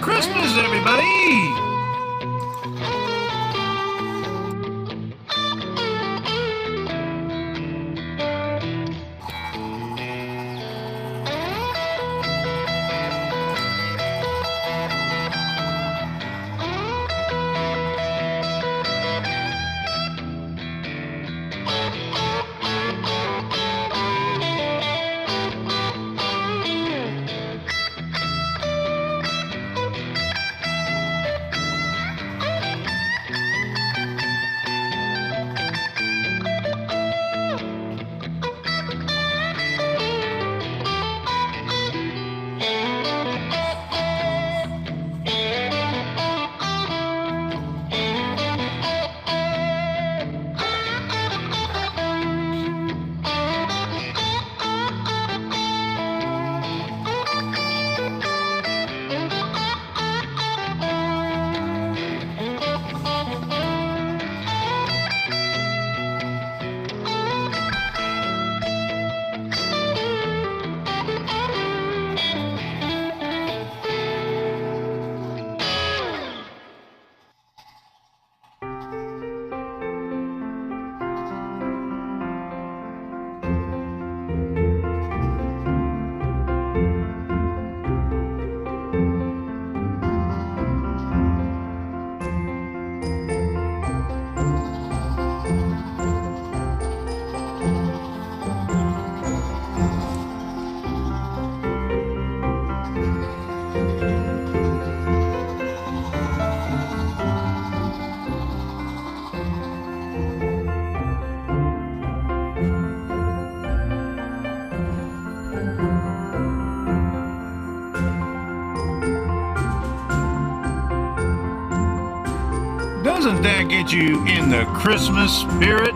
Christmas, everybody! Doesn't that get you in the Christmas spirit?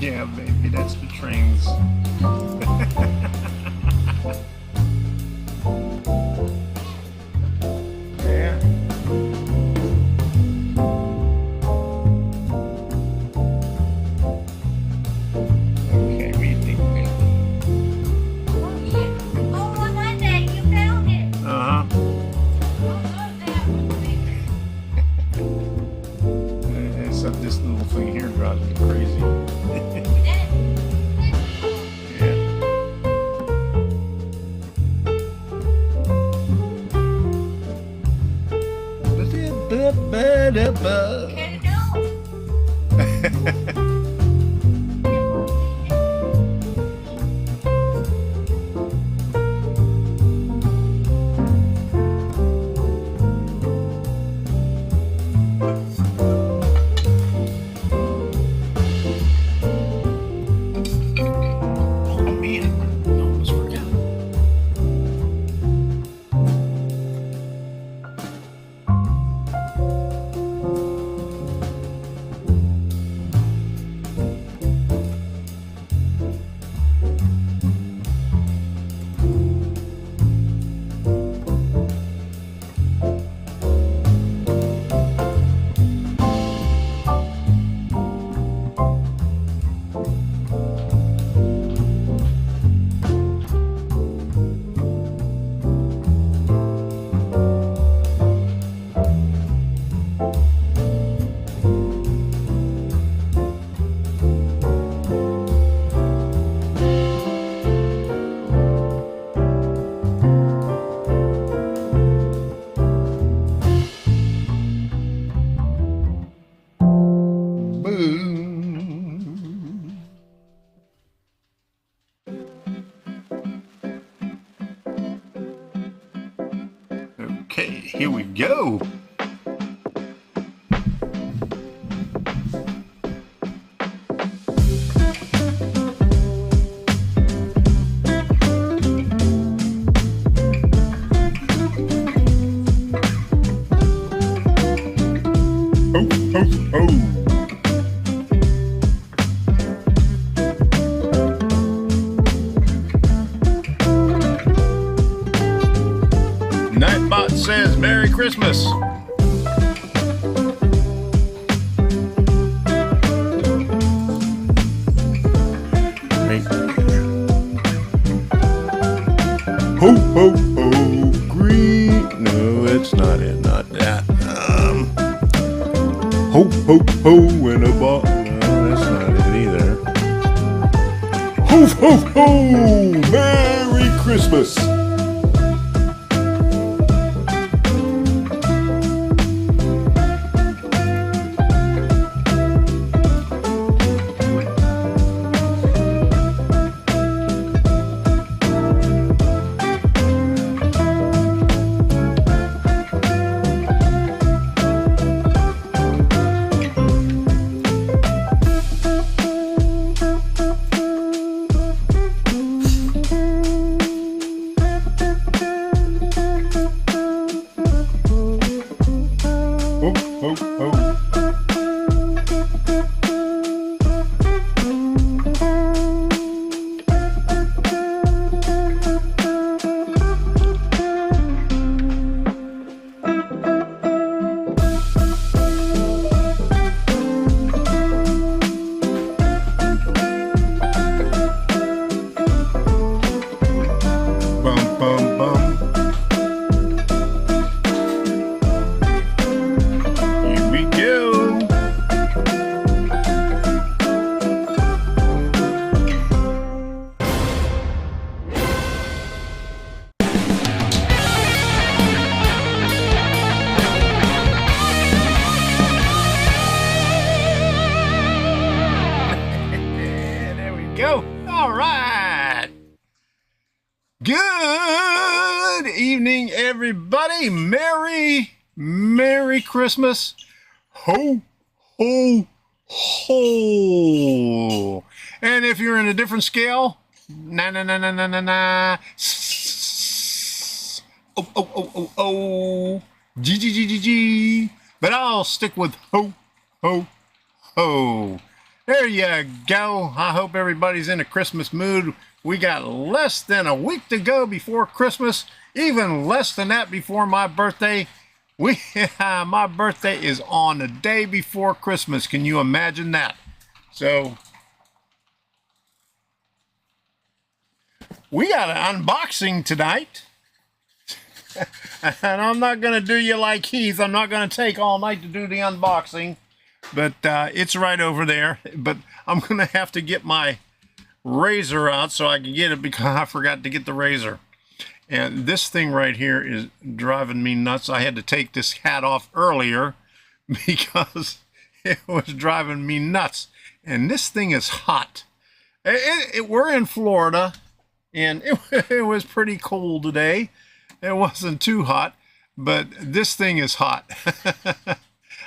Yeah, baby, that's the trains. Yeah. Okay, what do you think, baby? Oh, on Monday, you found it. Uh-huh. Except this little thing here drives me crazy. Can go. Okay, here we go. Ho, ho, ho. Nightbot says Merry Christmas. Ho, ho, ho, green. No, it's not it, not that. Ho, ho, ho, in a ball. No, that's not it either. Ho, ho, ho, Merry Christmas. Ho, ho, ho. Bum, bum, bum. Here we go. There we go. All right. Good evening, everybody. Merry Christmas. Ho, ho, ho. And if you're in a different scale, na na na na na na na. Oh, oh, oh, oh, oh. G, G, G, G, G. But I'll stick with ho, ho, ho. There you go. I hope everybody's in a Christmas mood. We got less than a week to go before Christmas, even less than that before my birthday. My birthday is on the day before Christmas. Can you imagine that? So we got an unboxing tonight. And I'm not going to do you like Heath. I'm not going to take all night to do the unboxing. But it's right over there. But I'm going to have to get my razor out so I can get it because I forgot to get the razor. And this thing right here is driving me nuts. I had to take this hat off earlier because it was driving me nuts. And this thing is hot. We're in Florida, and it was pretty cold today. It wasn't too hot, but this thing is hot.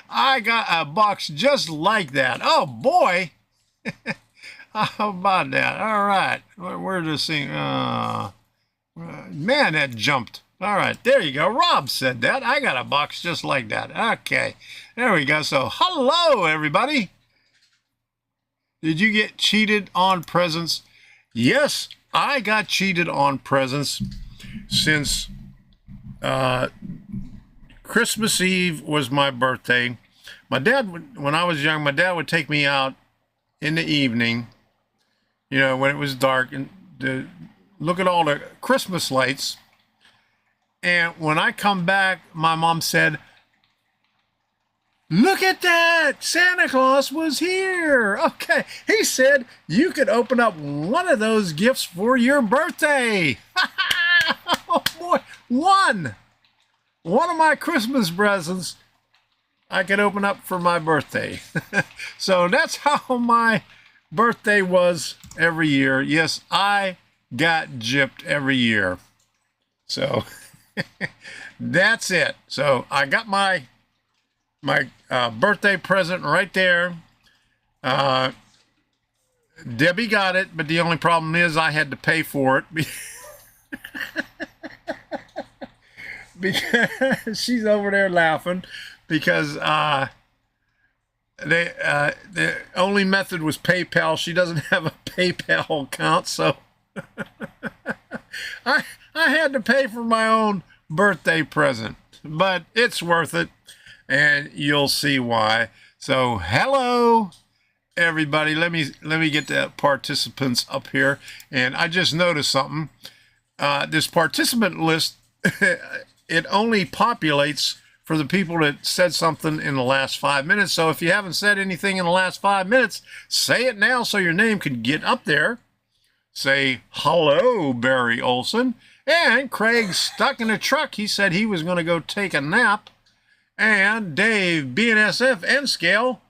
I got a box just like that. Oh, boy. How about that? All right. Where's this thing? Man, that jumped. All right. There you go. Rob said that. I got a box just like that. Okay. There we go. So, hello, everybody. Did you get cheated on presents? Yes, I got cheated on presents since Christmas Eve was my birthday. My dad, when I was young, my dad would take me out in the evening, you know, when it was dark, and to look at all the Christmas lights. And when I come back, my mom said, "Look at that! Santa Claus was here!" Okay, he said you could open up one of those gifts for your birthday. Oh boy, one of my Christmas presents I could open up for my birthday. So that's how my birthday was every year. Yes, I got gypped every year. So that's it. So I got my birthday present right there. Debbie got it, but the only problem is I had to pay for it. Because she's over there laughing because the only method was PayPal. She doesn't have a PayPal account, so I had to pay for my own birthday present, but it's worth it, and you'll see why. So hello everybody. Let me get the participants up here, and I just noticed something. This participant list it only populates for the people that said something in the last 5 minutes. So if you haven't said anything in the last 5 minutes, say it now so your name can get up there. Say hello, Barry Olson. And Craig's stuck in a truck. He said he was going to go take a nap. And Dave, BNSF, N-Scale.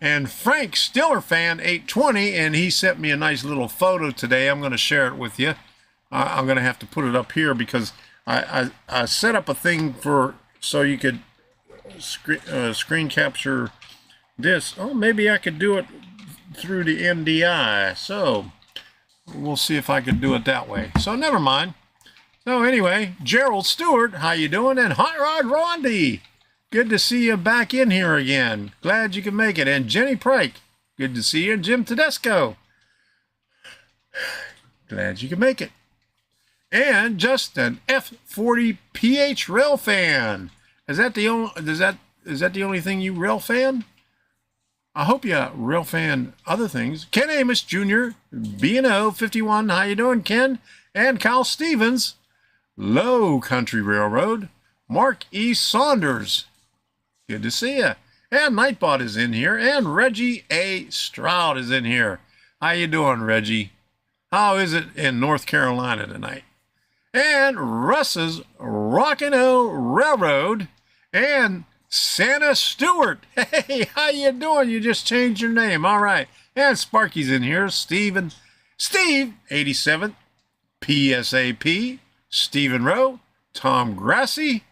And Frank, Stiller Fan 820, and he sent me a nice little photo today. I'm going to share it with you. I'm going to have to put it up here because I set up a thing for so you could screen capture this. Oh, maybe I could do it through the MDI. So we'll see if I could do it that way. So never mind. So anyway, Gerald Stewart, how you doing? And Hot Rod Rondi, good to see you back in here again. Glad you can make it. And Jenny Prike, good to see you. And Jim Tedesco, glad you can make it. And just an F40 PH rail fan. Is that the only thing you rail fan? I hope you rail fan other things. Ken Amos Jr., B&O 51. How you doing, Ken? And Kyle Stevens, Low Country Railroad. Mark E. Saunders, good to see you. And Nightbot is in here. And Reggie A. Stroud is in here. How you doing, Reggie? How is it in North Carolina tonight? And Russ's Rockin' O Railroad. And Santa Stewart. Hey, how you doing? You just changed your name. All right. And Sparky's in here. Steve, 87, PSAP, Stephen Rowe, Tom Grassi,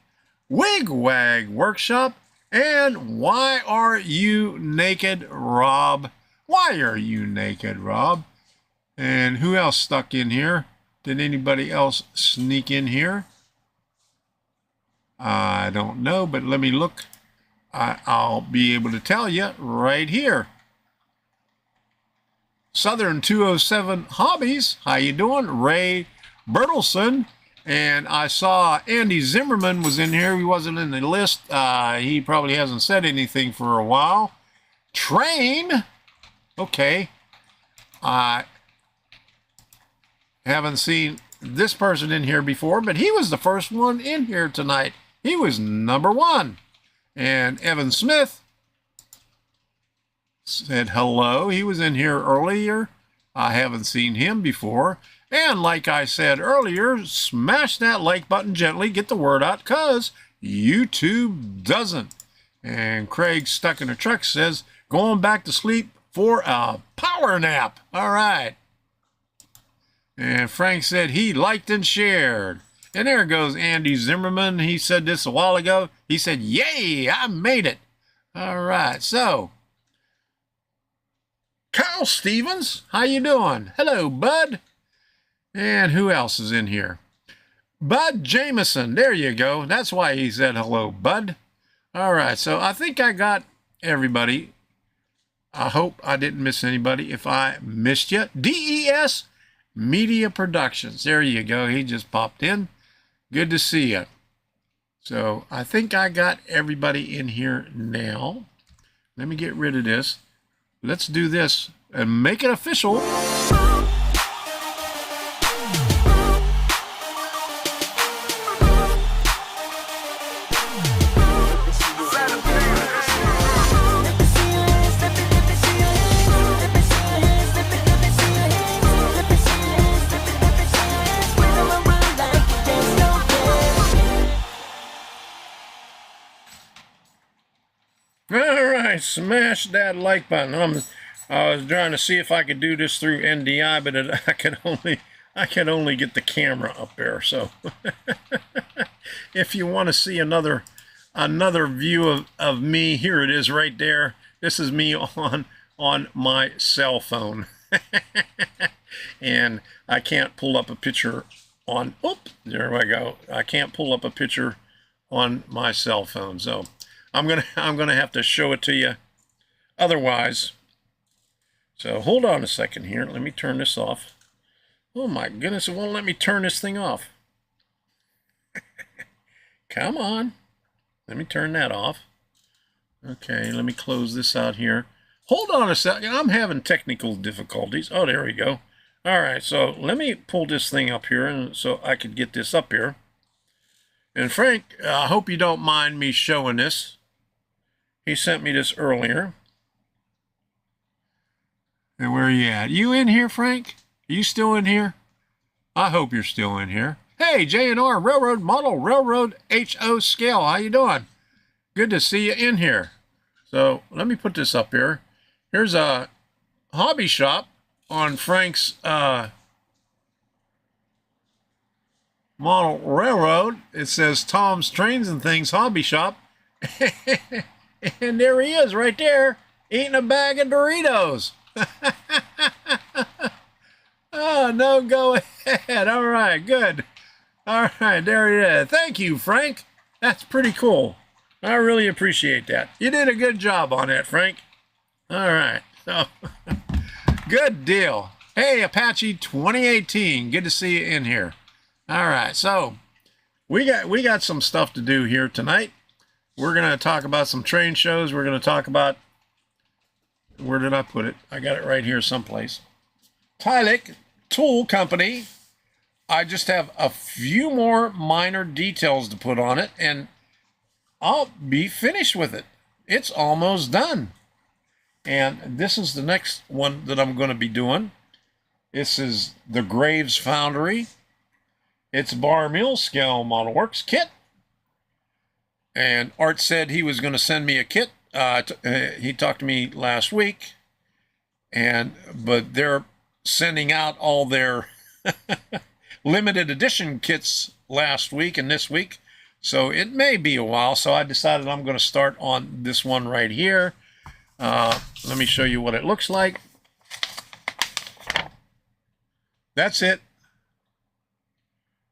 Wigwag Workshop, and Why Are You Naked, Rob? Why are you naked, Rob? And who else stuck in here? Did anybody else sneak in here? I don't know, but let me look. I'll be able to tell you right here. Southern 207 Hobbies, how you doing? Ray Bertelson. And I saw Andy Zimmerman was in here. He wasn't in the list. He probably hasn't said anything for a while. Train. Okay. I haven't seen this person in here before, but he was the first one in here tonight. He was number 1. And Evan Smith said hello. He was in here earlier. I haven't seen him before. And like I said earlier, smash that like button gently. Get the word out because YouTube doesn't. And Craig stuck in a truck says, going back to sleep for a power nap. All right. And Frank said he liked and shared. And there goes Andy Zimmerman. He said this a while ago. He said, yay, I made it. All right. So, Kyle Stevens, how you doing? Hello, bud. And who else is in here? Bud Jameson. There you go. That's why he said hello, bud. All right. So I think I got everybody. I hope I didn't miss anybody. If I missed you, DES Media Productions. There you go. He just popped in. Good to see you. So I think I got everybody in here now. Let me get rid of this. Let's do this and make it official. All right, smash that like button. I was trying to see if I could do this through NDI, but I could only get the camera up there. So if you want to see another view of me, here it is right there. This is me on my cell phone. And I can't pull up a picture on, there I go. I can't pull up a picture on my cell phone. So I'm gonna have to show it to you otherwise. So hold on a second here. Let me turn this off. Oh my goodness, it won't let me turn this thing off. Come on. Let me turn that off. Okay, let me close this out here. Hold on a second. I'm having technical difficulties. Oh, there we go. All right, so let me pull this thing up here and so I could get this up here. And Frank, I hope you don't mind me showing this. He sent me this earlier. And where are you at? You in here, Frank? Are you still in here? I hope you're still in here. Hey, J&R Railroad Model Railroad HO Scale. How you doing? Good to see you in here. So let me put this up here. Here's a hobby shop on Frank's model railroad. It says Tom's Trains and Things Hobby Shop. And there he is right there eating a bag of Doritos. Oh, no, go ahead. All right, good. All right, there it is. Thank you, Frank. That's pretty cool. I really appreciate that. You did a good job on that, Frank. All right. So, good deal. Hey, Apache 2018. Good to see you in here. All right. So, we got some stuff to do here tonight. We're going to talk about some train shows. We're going to talk about, where did I put it? I got it right here someplace. Tylick Tool Company. I just have a few more minor details to put on it, and I'll be finished with it. It's almost done. And this is the next one that I'm going to be doing. This is the Graves Foundry. It's bar mill scale model works kit. And Art said he was going to send me a kit. He talked to me last week, but they're sending out all their limited edition kits last week and this week. So it may be a while. So I decided I'm going to start on this one right here. Let me show you what it looks like. That's it.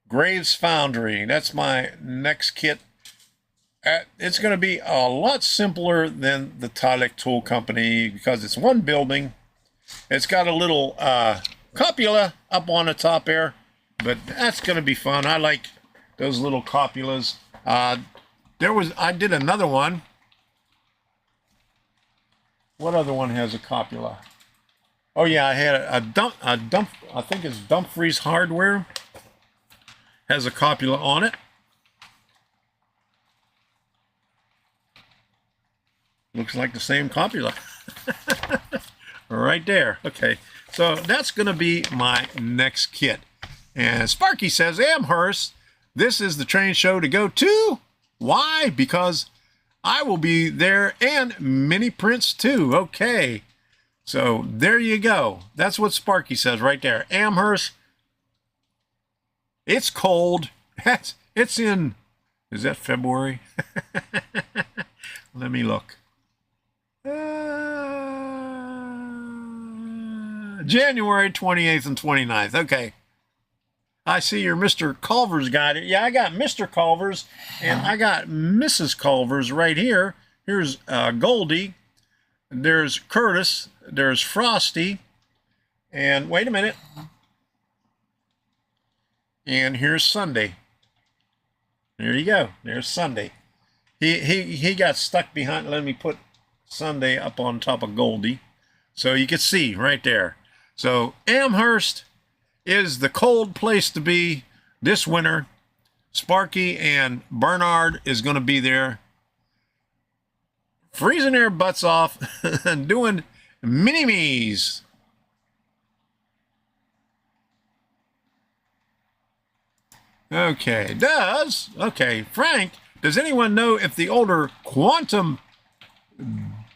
Graves Foundry. That's my next kit. It's going to be a lot simpler than the Tylick Tool Company because it's one building. It's got a little copula up on the top there, but that's going to be fun. I like those little copulas. I did another one. What other one has a copula? Oh yeah, I had I think it's Dumfries Hardware. Has a copula on it. Looks like the same copula. Right there. Okay, so that's going to be my next kit. And Sparky says, Amherst, this is the train show to go to. Why? Because I will be there and Mini Prince too. Okay, so there you go. That's what Sparky says right there. Amherst, it's cold. It's in, is that February? Let me look. January 28th and 29th. Okay. I see your Mr. Culver's got it. Yeah, I got Mr. Culver's and I got Mrs. Culver's right here. Here's Goldie. There's Curtis. There's Frosty. And wait a minute. And here's Sunday. There you go. There's Sunday. He got stuck behind. Let me put Sunday up on top of Goldie so you can see right there. So Amherst is the cold place to be this winter. Sparky and Bernard is going to be there freezing their butts off and doing mini-me's. Okay, Frank, does anyone know if the older Quantum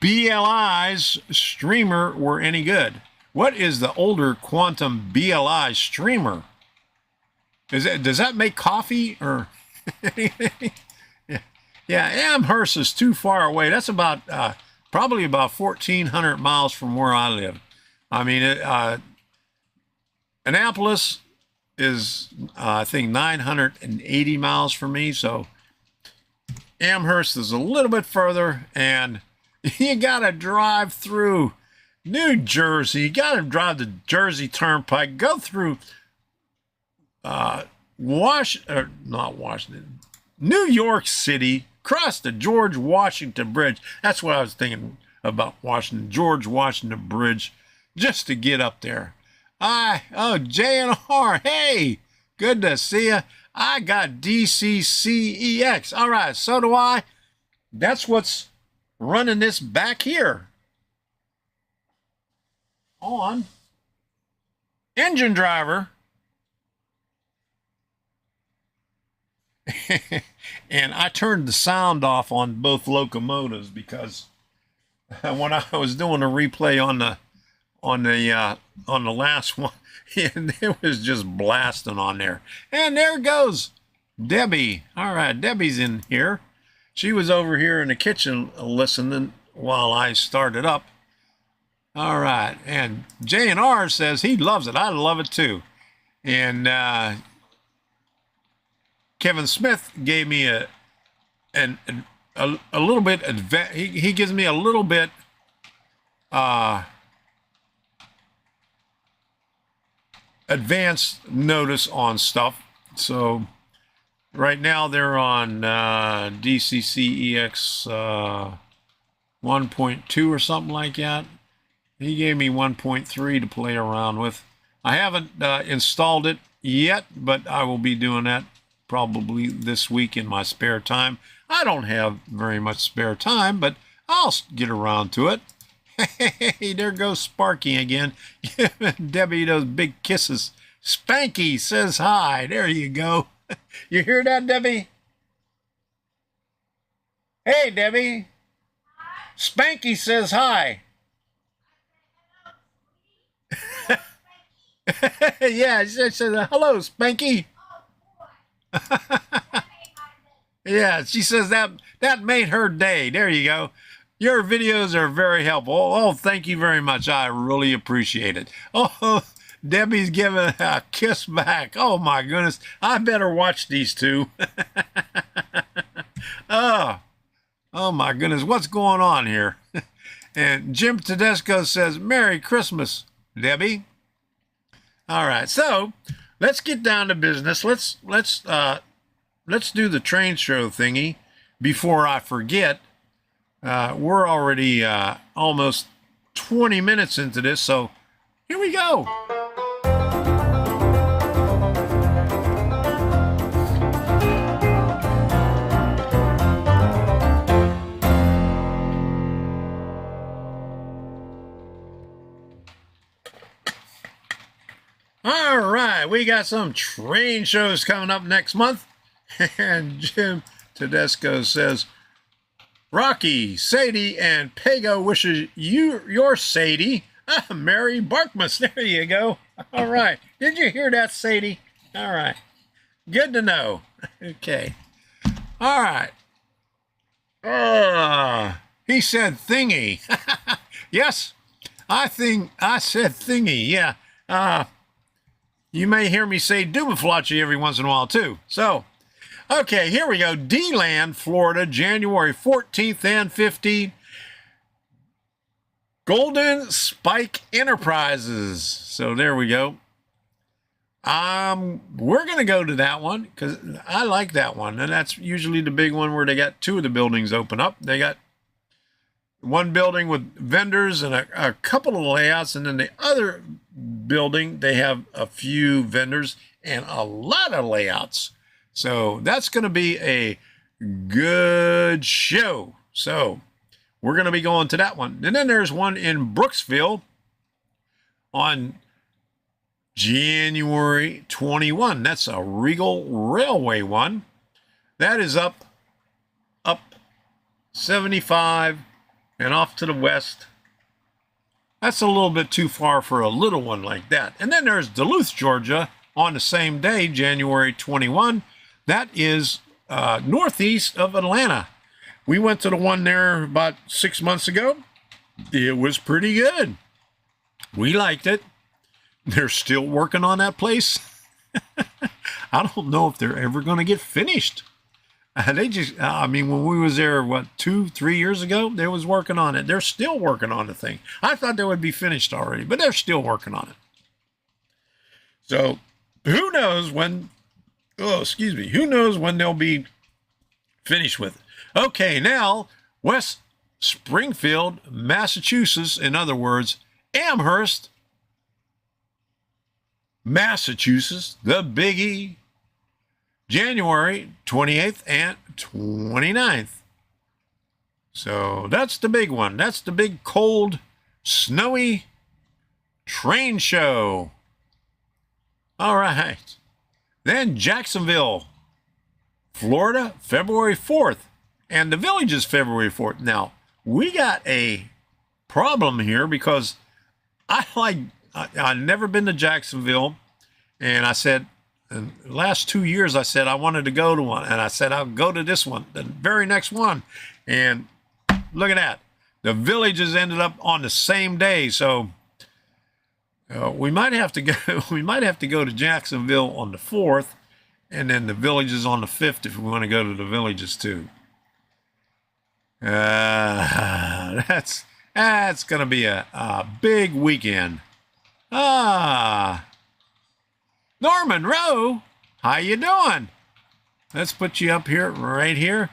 BLI's streamer were any good. What is the older quantum BLI streamer? Does that make coffee or anything? Yeah, Amherst is too far away. That's about probably about 1,400 miles from where I live. I mean, Annapolis is I think 980 miles from me, so Amherst is a little bit further, and you gotta drive through New Jersey. You gotta drive the Jersey Turnpike, go through not Washington, New York City, cross the George Washington Bridge. That's what I was thinking about, George Washington Bridge, just to get up there. J&R, hey, good to see you. I got DCC-EX. All right, so do I. That's what's running this back here. On engine driver. And I turned the sound off on both locomotives because when I was doing a replay on the last one, and it was just blasting on there. And there goes Debbie. All right, Debbie's in here. She was over here in the kitchen listening while I started up. All right, and J&R says he loves it. I love it too. And Kevin Smith gave me a little bit. He gives me a little bit. Advanced notice on stuff. So right now they're on DCC-EX 1.2 or something like that. He gave me 1.3 to play around with. I haven't installed it yet, but I will be doing that probably this week in my spare time. I don't have very much spare time, but I'll get around to it. Hey, there goes Sparky again. Debbie, those big kisses. Spanky says hi. There you go. You hear that, Debbie? Hey, Debbie. Spanky says hi. Yeah, she says, hello, Spanky. Yeah, she says that made her day. There you go. Your videos are very helpful. Oh, thank you very much. I really appreciate it. Oh, Debbie's giving a kiss back. Oh, my goodness. I better watch these two. Oh, my goodness. What's going on here? And Jim Tedesco says, Merry Christmas, Debbie. All right, so let's get down to business. Let's do the train show thingy before I forget. We're already almost 20 minutes into this, so here we go. All right, we got some train shows coming up next month. And Jim Tedesco says, Rocky, Sadie, and Pago wishes your Sadie a Merry Barkmas. There you go. All right. Did you hear that, Sadie? All right. Good to know. Okay. All right. He said thingy. Yes, I said thingy. Yeah. You may hear me say Dubaflachi every once in a while, too. So, okay, here we go. D-Land, Florida, January 14th and 15th. Golden Spike Enterprises. So there we go. We're going to go to that one because I like that one. And that's usually the big one where they got two of the buildings open up. They got one building with vendors and a couple of layouts. And then the other building, they have a few vendors and a lot of layouts. So that's going to be a good show. So we're going to be going to that one. And then there's one in Brooksville on January 21. That's a Regal Railway one. That is up 75 and off to the west. That's a little bit too far for a little one like that. And then there's Duluth, Georgia, on the same day, January 21. That is northeast of Atlanta. We went to the one there about 6 months ago. It was pretty good. We liked it. They're still working on that place. I don't know if they're ever going to get finished. I mean, when we was there, 2-3 years ago, they was working on it. They're still working on the thing. I thought they would be finished already, but they're still working on it. So who knows when, who knows when they'll be finished with it. Okay, now, West Springfield, Massachusetts, in other words, Amherst, Massachusetts, the biggie, January 28th and 29th. So that's the big one. That's the big, cold, snowy train show. All right. Then Jacksonville, Florida, February 4th. And the Village is February 4th. Now, we got a problem here because I've never been to Jacksonville. And I said, in the last 2 years, I said I wanted to go to one. And I said, I'll go to this one, the very next one. And look at that. The Villages ended up on the same day. So we might have to go to Jacksonville on the 4th. And then the Villages on the 5th if we want to go to the Villages too. That's going to be a big weekend. Norman Rowe, how you doing? Let's put you up here, right here.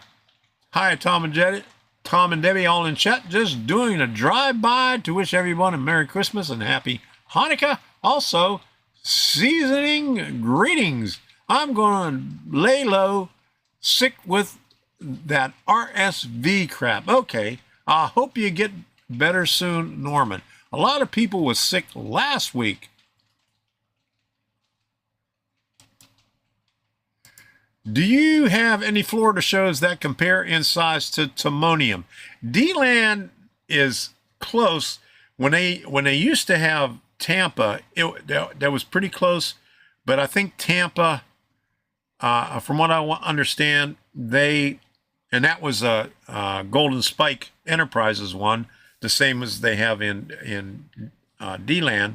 Hi, Tom and Debbie, all in chat. Just doing a drive-by to wish everyone a Merry Christmas and Happy Hanukkah. Also, seasoning greetings. I'm going to lay low, sick with that RSV crap. Okay, I hope you get better soon, Norman. A lot of people was sick last week. Do you have any Florida shows that compare in size to Timonium? D-Land is close. When they used to have Tampa, that was pretty close. But I think Tampa, from what I understand, and that was a Golden Spike Enterprises one, the same as they have in D-Land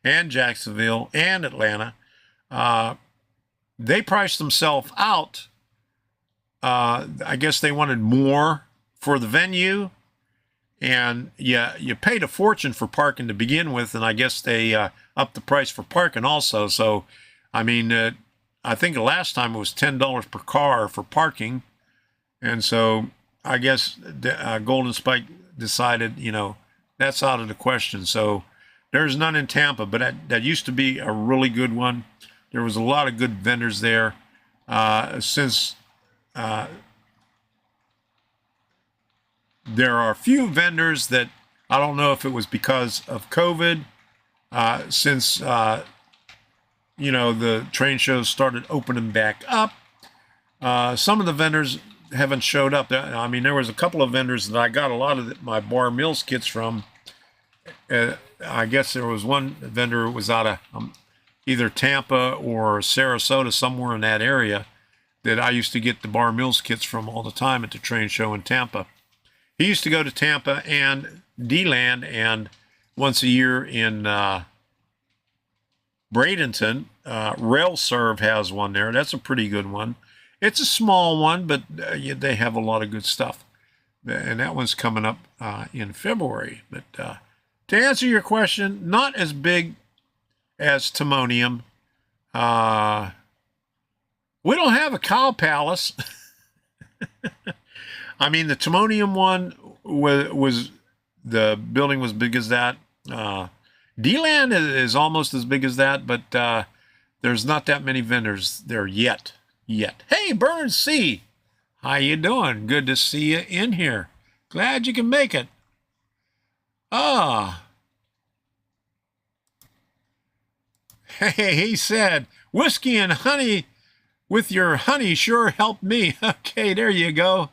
and Jacksonville and Atlanta. They priced themselves out. I guess they wanted more for the venue, and you paid a fortune for parking to begin with, and I guess they upped the price for parking also. So, I mean, I think the last time it was $10 per car for parking, and so I guess Golden Spike decided, that's out of the question. So there's none in Tampa, but that used to be a really good one. There was a lot of good vendors there. Since there are a few vendors that I don't know if it was because of COVID, since the train shows started opening back up. Some of the vendors haven't showed up. I mean, there was a couple of vendors that I got a lot of my Bar Mills kits from. I guess there was one vendor who was out of either Tampa or Sarasota, somewhere in that area, that I used to get the Bar Mills kits from all the time at the train show in Tampa. He used to go to Tampa and D-Land, and once a year in Bradenton, RailServe has one there. That's a pretty good one. It's a small one, but they have a lot of good stuff. And that one's coming up in February. But to answer your question, not as big as Timonium. We don't have a cow palace. I mean, the Timonium one was the building was big as that. D-Land is almost as big as that, but there's not that many vendors there yet. Hey, Bernard C., how you doing? Good to see you in here. Glad you can make it. Hey, he said, whiskey and honey with your honey sure helped me. Okay, there you go.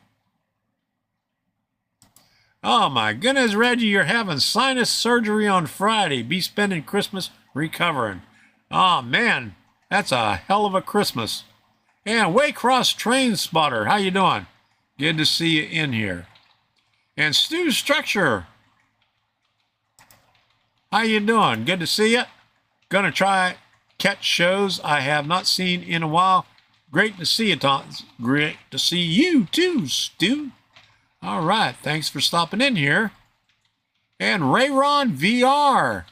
Oh my goodness, Reggie, you're having sinus surgery on Friday. Be spending Christmas recovering. Oh man, that's a hell of a Christmas. And Waycross Train Spotter, how you doing? Good to see you in here. And Stu Structure, how you doing? Good to see you. Gonna try catch shows I have not seen in a while. Great to see you, Tom. Great to see you too, Stu. All right, thanks for stopping in here. And Rayron VR,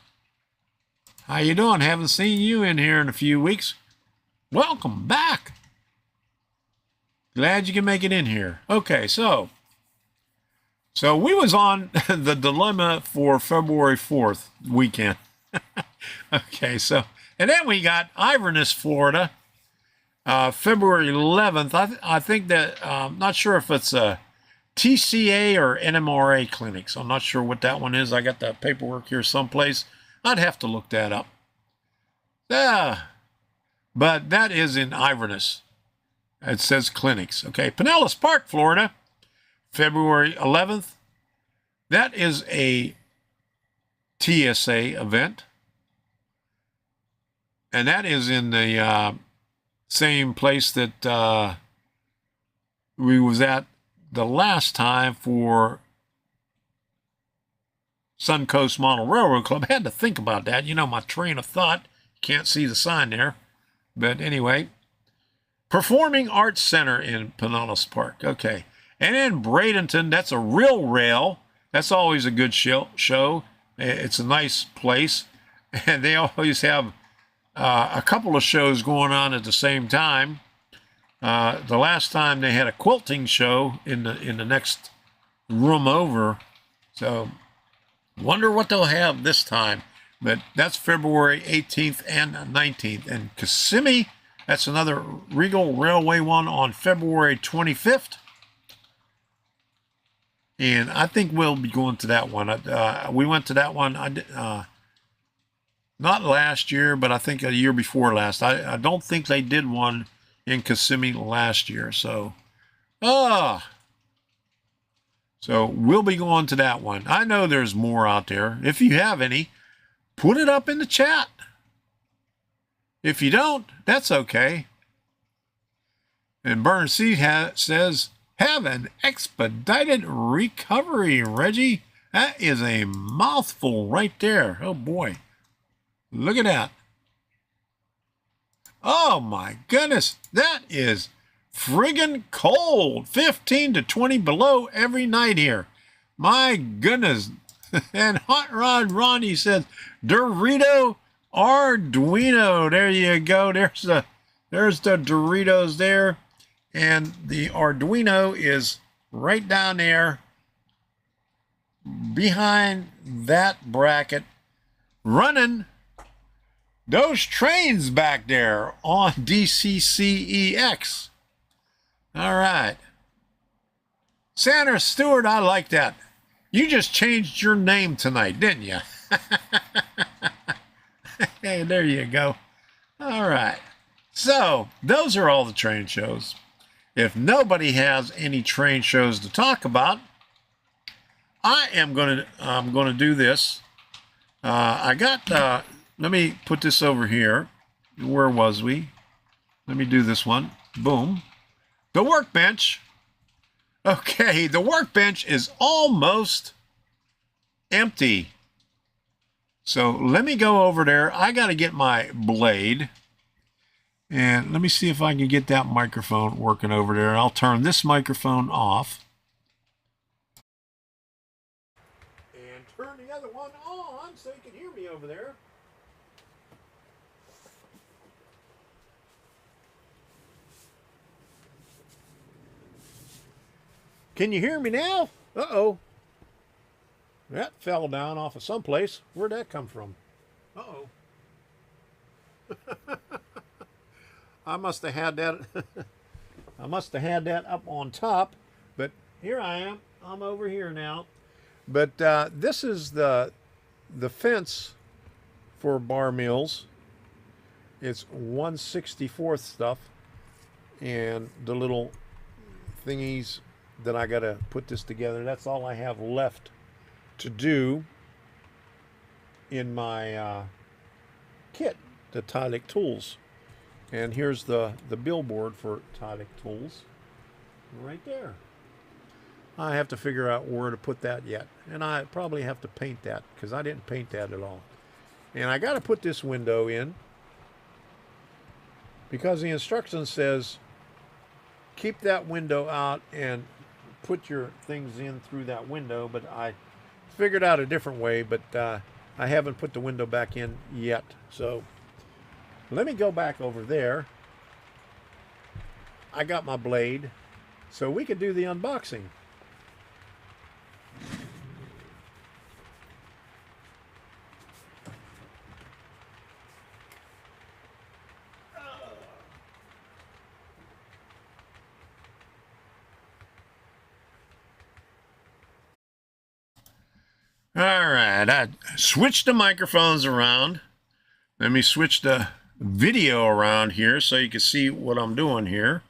how you doing? Haven't seen you in here in a few weeks. Welcome back. Glad you can make it in here. Okay, so we was on the dilemma for February 4th weekend. Okay, so, and then we got Iverness, Florida, February 11th. I think that, not sure if it's a TCA or NMRA clinics. I'm not sure what that one is. I got the paperwork here someplace. I'd have to look that up. But that is in Iverness. It says clinics. Okay, Pinellas Park, Florida, February 11th. That is a TSA event. And that is in the same place that we was at the last time for Suncoast Model Railroad Club. I had to think about that. You know, my train of thought. Can't see the sign there. But anyway, Performing Arts Center in Pinellas Park. Okay. And in Bradenton, that's a real rail. That's always a good show. It's a nice place. And they always have a couple of shows going on at the same time. The last time they had a quilting show in the next room over. So wonder what they'll have this time. But that's February 18th and 19th. And Kissimmee, that's another Regal Railway one on February 25th. And I think we'll be going to that one. We went to that one, not last year, but I think a year before last. I don't think they did one in Kissimmee last year. So we'll be going to that one. I know there's more out there. If you have any, put it up in the chat. If you don't, that's okay. And Burn Seed says, have an expedited recovery, Reggie. That is a mouthful right there. Oh boy. Look at that. Oh my goodness. That is friggin' cold. 15 to 20 below every night here. My goodness. And Hot Rod Ronnie says, Dorito Arduino. There you go. There's the Doritos there. And the Arduino is right down there behind that bracket, running those trains back there on DCC-EX. All right. Sandra Stewart, I like that. You just changed your name tonight, didn't you? Hey, there you go. All right. So, those are all the train shows. If nobody has any train shows to talk about, I'm going to do this. I got, let me put this over here. Where was we? Let me do this one. Boom. The workbench. Okay, the workbench is almost empty. So let me go over there. I got to get my blade. And let me see if I can get that microphone working over there. I'll turn this microphone off. And turn the other one on so you can hear me over there. Can you hear me now? Uh-oh. That fell down off of someplace. Where'd that come from? Uh-oh. I must have had that I must have had that up on top, but here I am. I'm over here now. But this is the fence for bar mills. It's 1/64 stuff, and the little thingies that I got to put this together. That's all I have left to do in my kit, the Tylick Tools. And here's the billboard for Tylick Tools right there. I have to figure out where to put that yet. And I probably have to paint that because I didn't paint that at all. And I got to put this window in because the instruction says keep that window out and put your things in through that window. But I figured out a different way, but I haven't put the window back in yet. So let me go back over there. I got my blade, so we could do the unboxing. All right, I switched the microphones around. Let me switch the video around here so you can see what I'm doing here.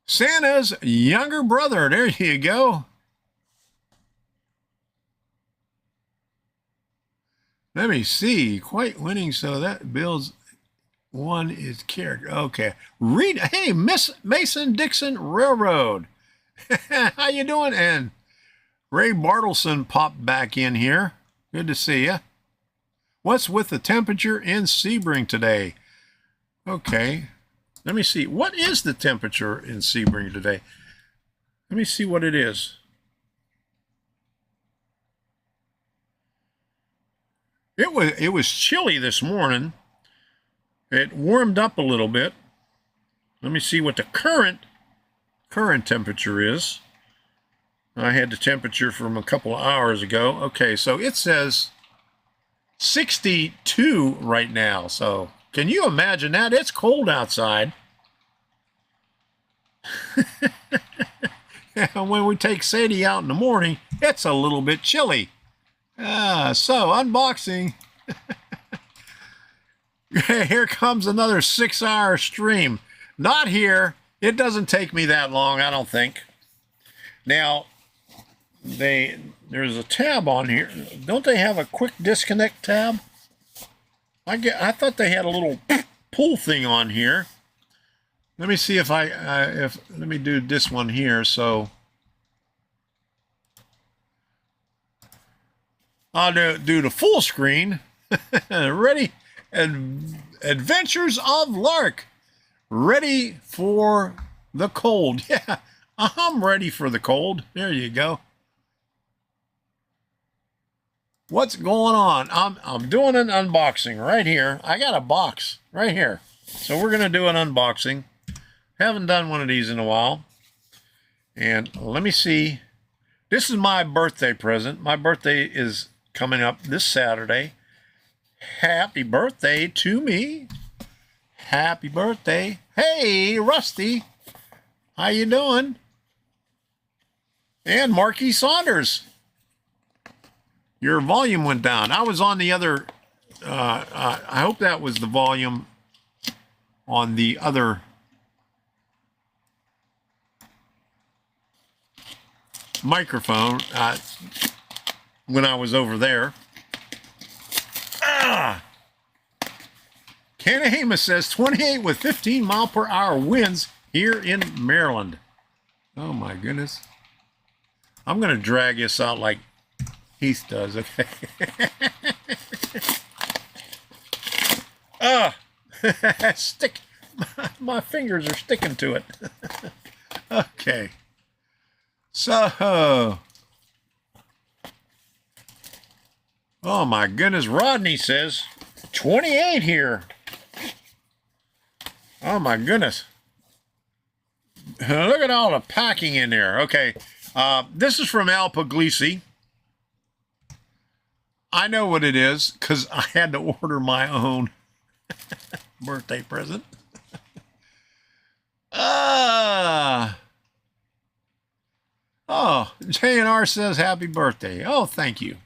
Santa's younger brother, there you go. Let me see, quite winning, so that builds one is character. Okay, read, hey, Miss Mason-Dixon Railroad. How you doing? And Ray Bartleson popped back in here. Good to see you. What's with the temperature in Sebring today? Okay, let me see. What is the temperature in Sebring today? Let me see what it is. It was chilly this morning. It warmed up a little bit. Let me see what the current temperature is. I had the temperature from a couple of hours ago. Okay, so it says 62 right now. So can you imagine that? It's cold outside. And when we take Sadie out in the morning, it's a little bit chilly. So unboxing. Here comes another 6-hour stream. Not here. It doesn't take me that long, I don't think. Now, there's a tab on here. Don't they have a quick disconnect tab? I thought they had a little pull thing on here. Let me see if let me do this one here. So I'll do the full screen. Ready? Adventures of Lark. Ready for the cold. Yeah, I'm ready for the cold. There you go. What's going on? I'm doing an unboxing right here. I got a box right here. So we're going to do an unboxing. Haven't done one of these in a while. And let me see. This is my birthday present. My birthday is coming up this Saturday. Happy birthday to me. Happy birthday. Hey, Rusty. How you doing? And Marky Saunders. Your volume went down. I was on the other, I hope that was the volume on the other microphone when I was over there. Canahamus says 28 with 15 mile per hour winds here in Maryland. Oh my goodness. I'm going to drag this out like Heath does, okay? My fingers are sticking to it. Okay. So, oh my goodness, Rodney says 28 here. Oh my goodness. Look at all the packing in there. Okay, this is from Al Puglisi. I know what it is because I had to order my own birthday present. Oh, J&R says happy birthday. Oh, thank you.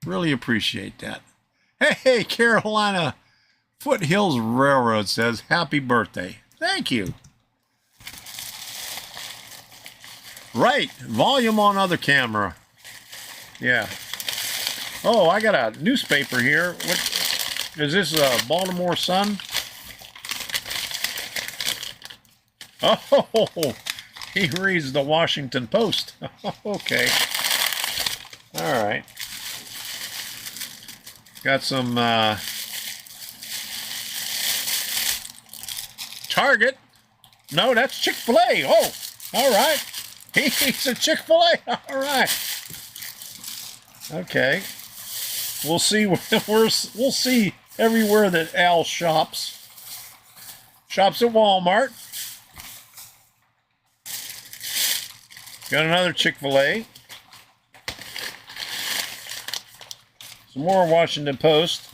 Really appreciate that. Hey, Carolina Foothills Railroad says happy birthday. Thank you. Right, volume on other camera. Yeah. Oh, I got a newspaper here. What is this? Baltimore Sun? Oh, he reads the Washington Post. Okay. All right. Got some Target. No, that's Chick-fil-A. Oh, all right. He's a Chick-fil-A. All right. Okay. We'll see. We'll see everywhere that Al shops. Shops at Walmart. Got another Chick-fil-A. Some more Washington Post.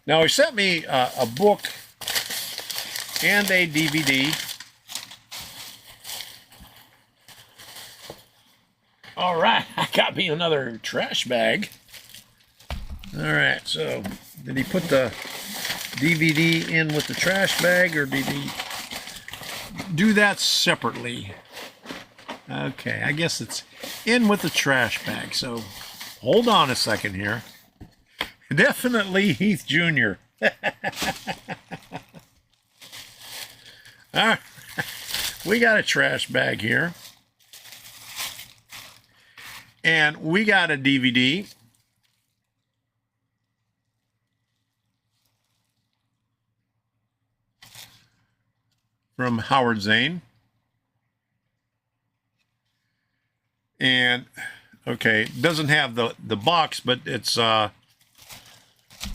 Now he sent me a book and a DVD. All right, I got me another trash bag. All right, so did he put the DVD in with the trash bag, or did he do that separately? Okay, I guess it's in with the trash bag. So hold on a second here. Definitely Heath Jr. All right, we got a trash bag here. And we got a DVD. From Howard Zane. And, okay, doesn't have the box, but it's, let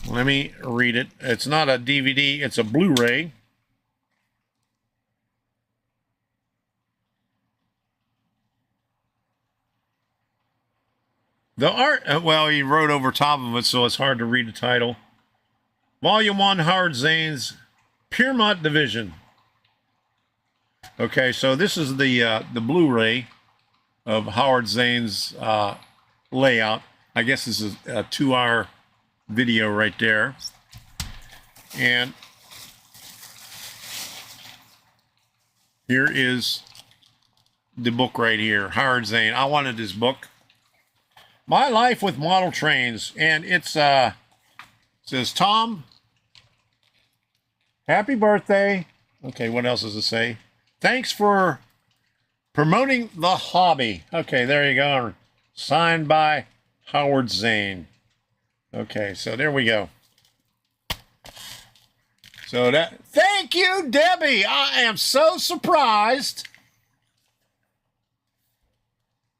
me read it. It's not a DVD, it's a Blu-ray. The art, well, he wrote over top of it, so it's hard to read the title. Volume 1, Howard Zane's Piermont Division. Okay, so this is the Blu-ray of Howard Zane's layout. I guess this is a 2-hour video right there. And here is the book right here, Howard Zane. I wanted this book. My Life with Model Trains, and it's says, Tom, happy birthday. Okay, what else does it say? Thanks for promoting the hobby. Okay, there you go. Signed by Howard Zane. Okay, so there we go. So that, thank you, Debbie. I am so surprised.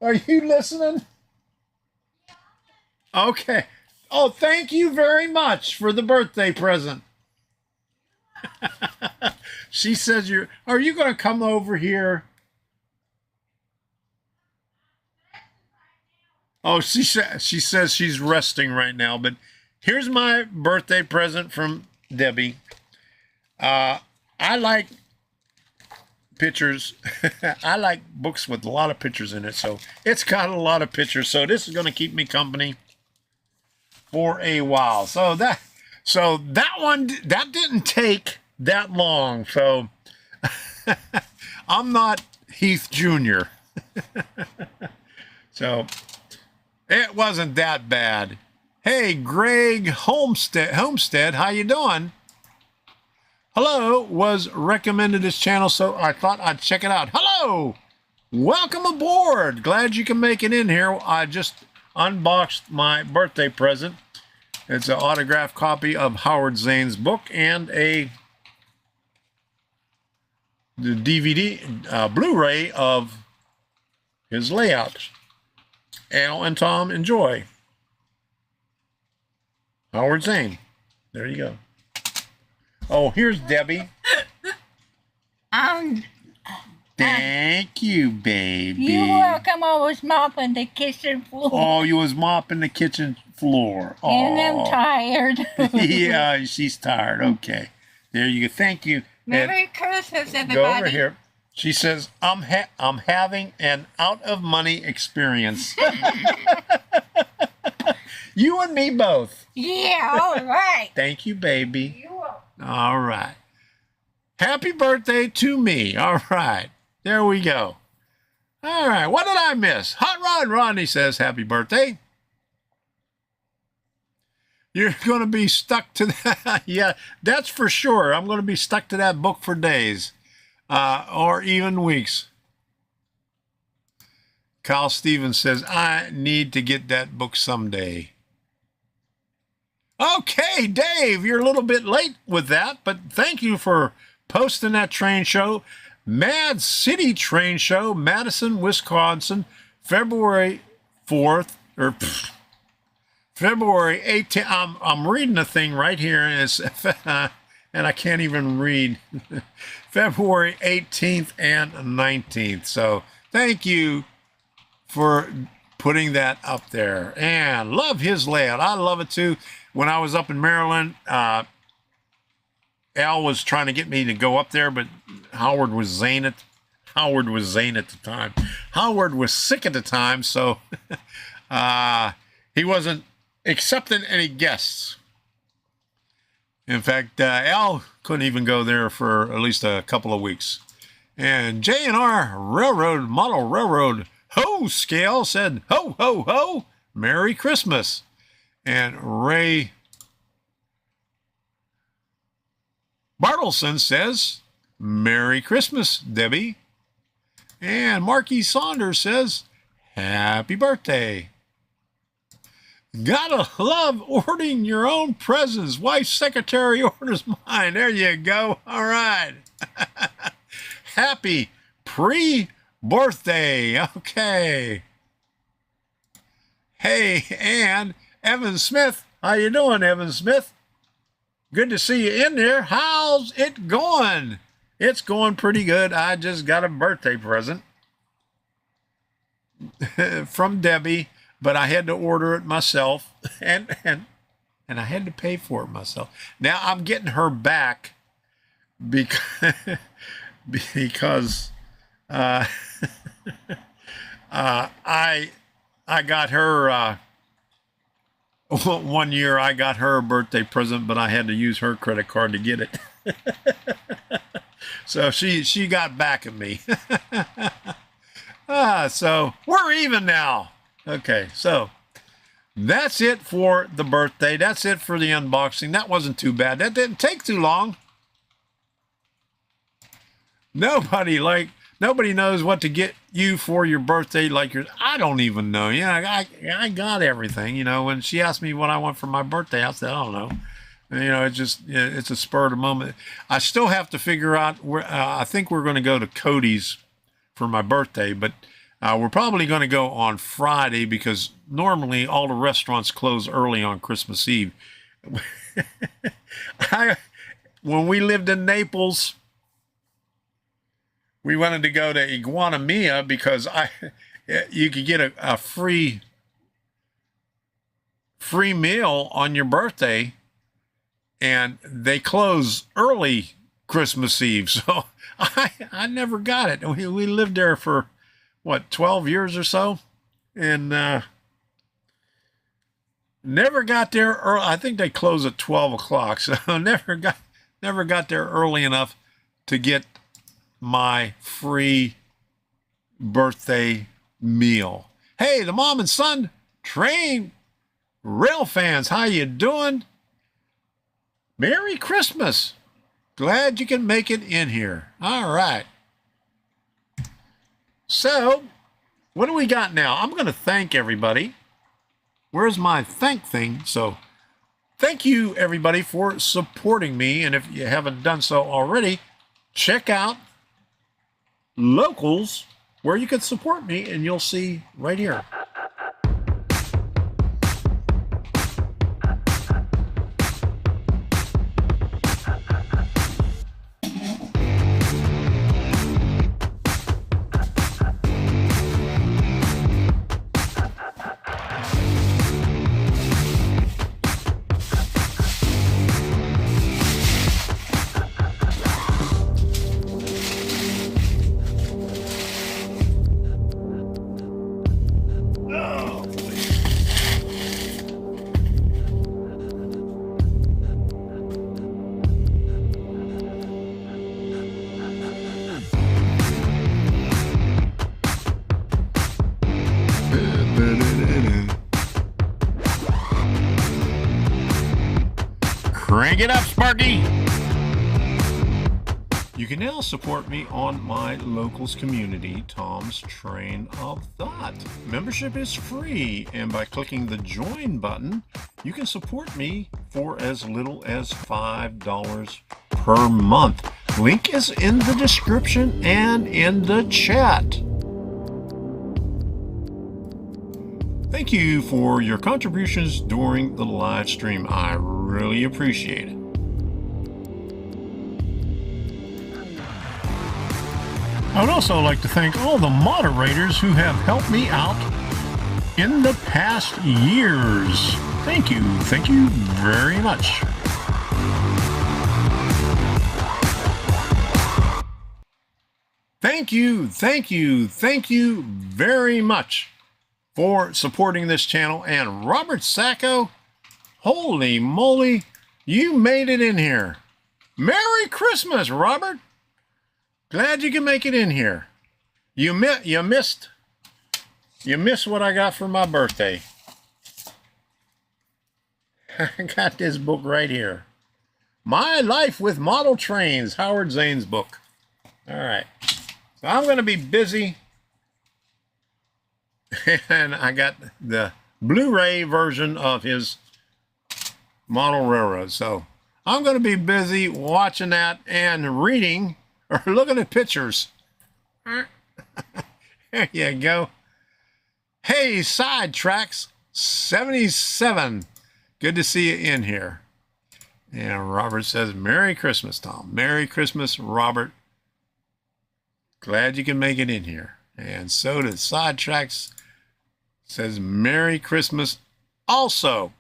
Are you listening? Okay. Oh, thank you very much for the birthday present. She says are you going to come over here? Oh, she says she's resting right now, but here's my birthday present from Debbie. I like pictures. I like books with a lot of pictures in it, so it's got a lot of pictures. So this is going to keep me company for a while. So that one didn't take that long. So I'm not Heath Jr. So it wasn't that bad. Hey, Greg Homestead, how you doing? Hello, was recommended this channel, so I thought I'd check it out. Hello, welcome aboard. Glad you can make it in here. I just unboxed my birthday present. It's an autographed copy of Howard Zane's book and the DVD Blu-ray of his layout. Al and Tom enjoy. Howard Zane. There you go. Oh, here's Debbie. Thank you, baby. You're welcome. I was mopping the kitchen floor. Oh, you was mopping the kitchen floor. Oh. And I'm tired. Yeah, she's tired. Okay. There you go. Thank you. Merry Christmas, everybody. Go over here. She says, I'm having an out-of-money experience. You and me both. Yeah, all right. Thank you, baby. You're welcome. All right. Happy birthday to me. All right. There we go. All right, what did I miss? Hot Rod Rodney says, happy birthday. You're going to be stuck to that. Yeah, that's for sure. I'm going to be stuck to that book for days or even weeks. Kyle Stevens says, I need to get that book someday. Okay, Dave, you're a little bit late with that, but thank you for posting that train show. Mad City Train Show, Madison, Wisconsin, February 4th, or February 18th. I'm reading a thing right here, and, and I can't even read. February 18th and 19th. So thank you for putting that up there. And love his layout. I love it too. When I was up in Maryland, Al was trying to get me to go up there, but Howard was Zane at the time. Howard was sick at the time, so he wasn't accepting any guests. In fact, Al couldn't even go there for at least a couple of weeks. And J&R Railroad, Model Railroad, Ho Scale said, ho, ho, ho, Merry Christmas. And Ray Bartleson says, Merry Christmas, Debbie. And Marky Saunders says, Happy birthday. Gotta love ordering your own presents. Wife's secretary orders mine. There you go. All right. Happy pre-birthday. Okay. Hey, and Evan Smith. How you doing, Evan Smith? Good to see you in there. How's it going? It's going pretty good. I just got a birthday present from Debbie, but I had to order it myself, and I had to pay for it myself. Now I'm getting her back because I got her one year. I got her a birthday present, but I had to use her credit card to get it. So she got back at me. So we're even now. Okay, so that's it for the birthday. That's it for the unboxing. That wasn't too bad. That didn't take too long. Nobody knows what to get you for your birthday like yours. I don't even know. Yeah, I got everything. You know, when she asked me what I want for my birthday, I said, I don't know. You know, it's a spur of the moment. I still have to figure out where. I think we're going to go to Cody's for my birthday, but we're probably going to go on Friday because normally all the restaurants close early on Christmas Eve. When we lived in Naples, we wanted to go to Iguana Mia because you could get a free meal on your birthday, and they close early Christmas Eve. So I never got it. We lived there for, what, 12 years or so? And never got there early. I think they close at 12 o'clock. So never got there early enough to get my free birthday meal. Hey, the mom and son train rail fans, how you doing? Merry Christmas. Glad you can make it in here. All right. So, what do we got now? I'm going to thank everybody. Where's my thank thing? So, thank you, everybody, for supporting me. And if you haven't done so already, check out Locals, where you can support me, and you'll see right here. Crank it up, Sparky! You can now support me on my locals community, Tom's Train of Thought. Membership is free, and by clicking the join button, you can support me for as little as $5 per month. Link is in the description and in the chat. Thank you for your contributions during the live stream. I really appreciate it. I would also like to thank all the moderators who have helped me out in the past years. Thank you very much. Thank you very much for supporting this channel. And Robert Sacco, holy moly, you made it in here. Merry Christmas, Robert. Glad you can make it in here. You missed what I got for my birthday. I got this book right here. My Life with Model Trains, Howard Zane's book. All right. So I'm going to be busy. And I got the Blu-ray version of his model railroad. So I'm going to be busy watching that and reading or looking at pictures. There you go. Hey, Sidetracks 77. Good to see you in here. And Robert says, Merry Christmas, Tom. Merry Christmas, Robert. Glad you can make it in here. And so did Sidetracks. Says Merry Christmas also.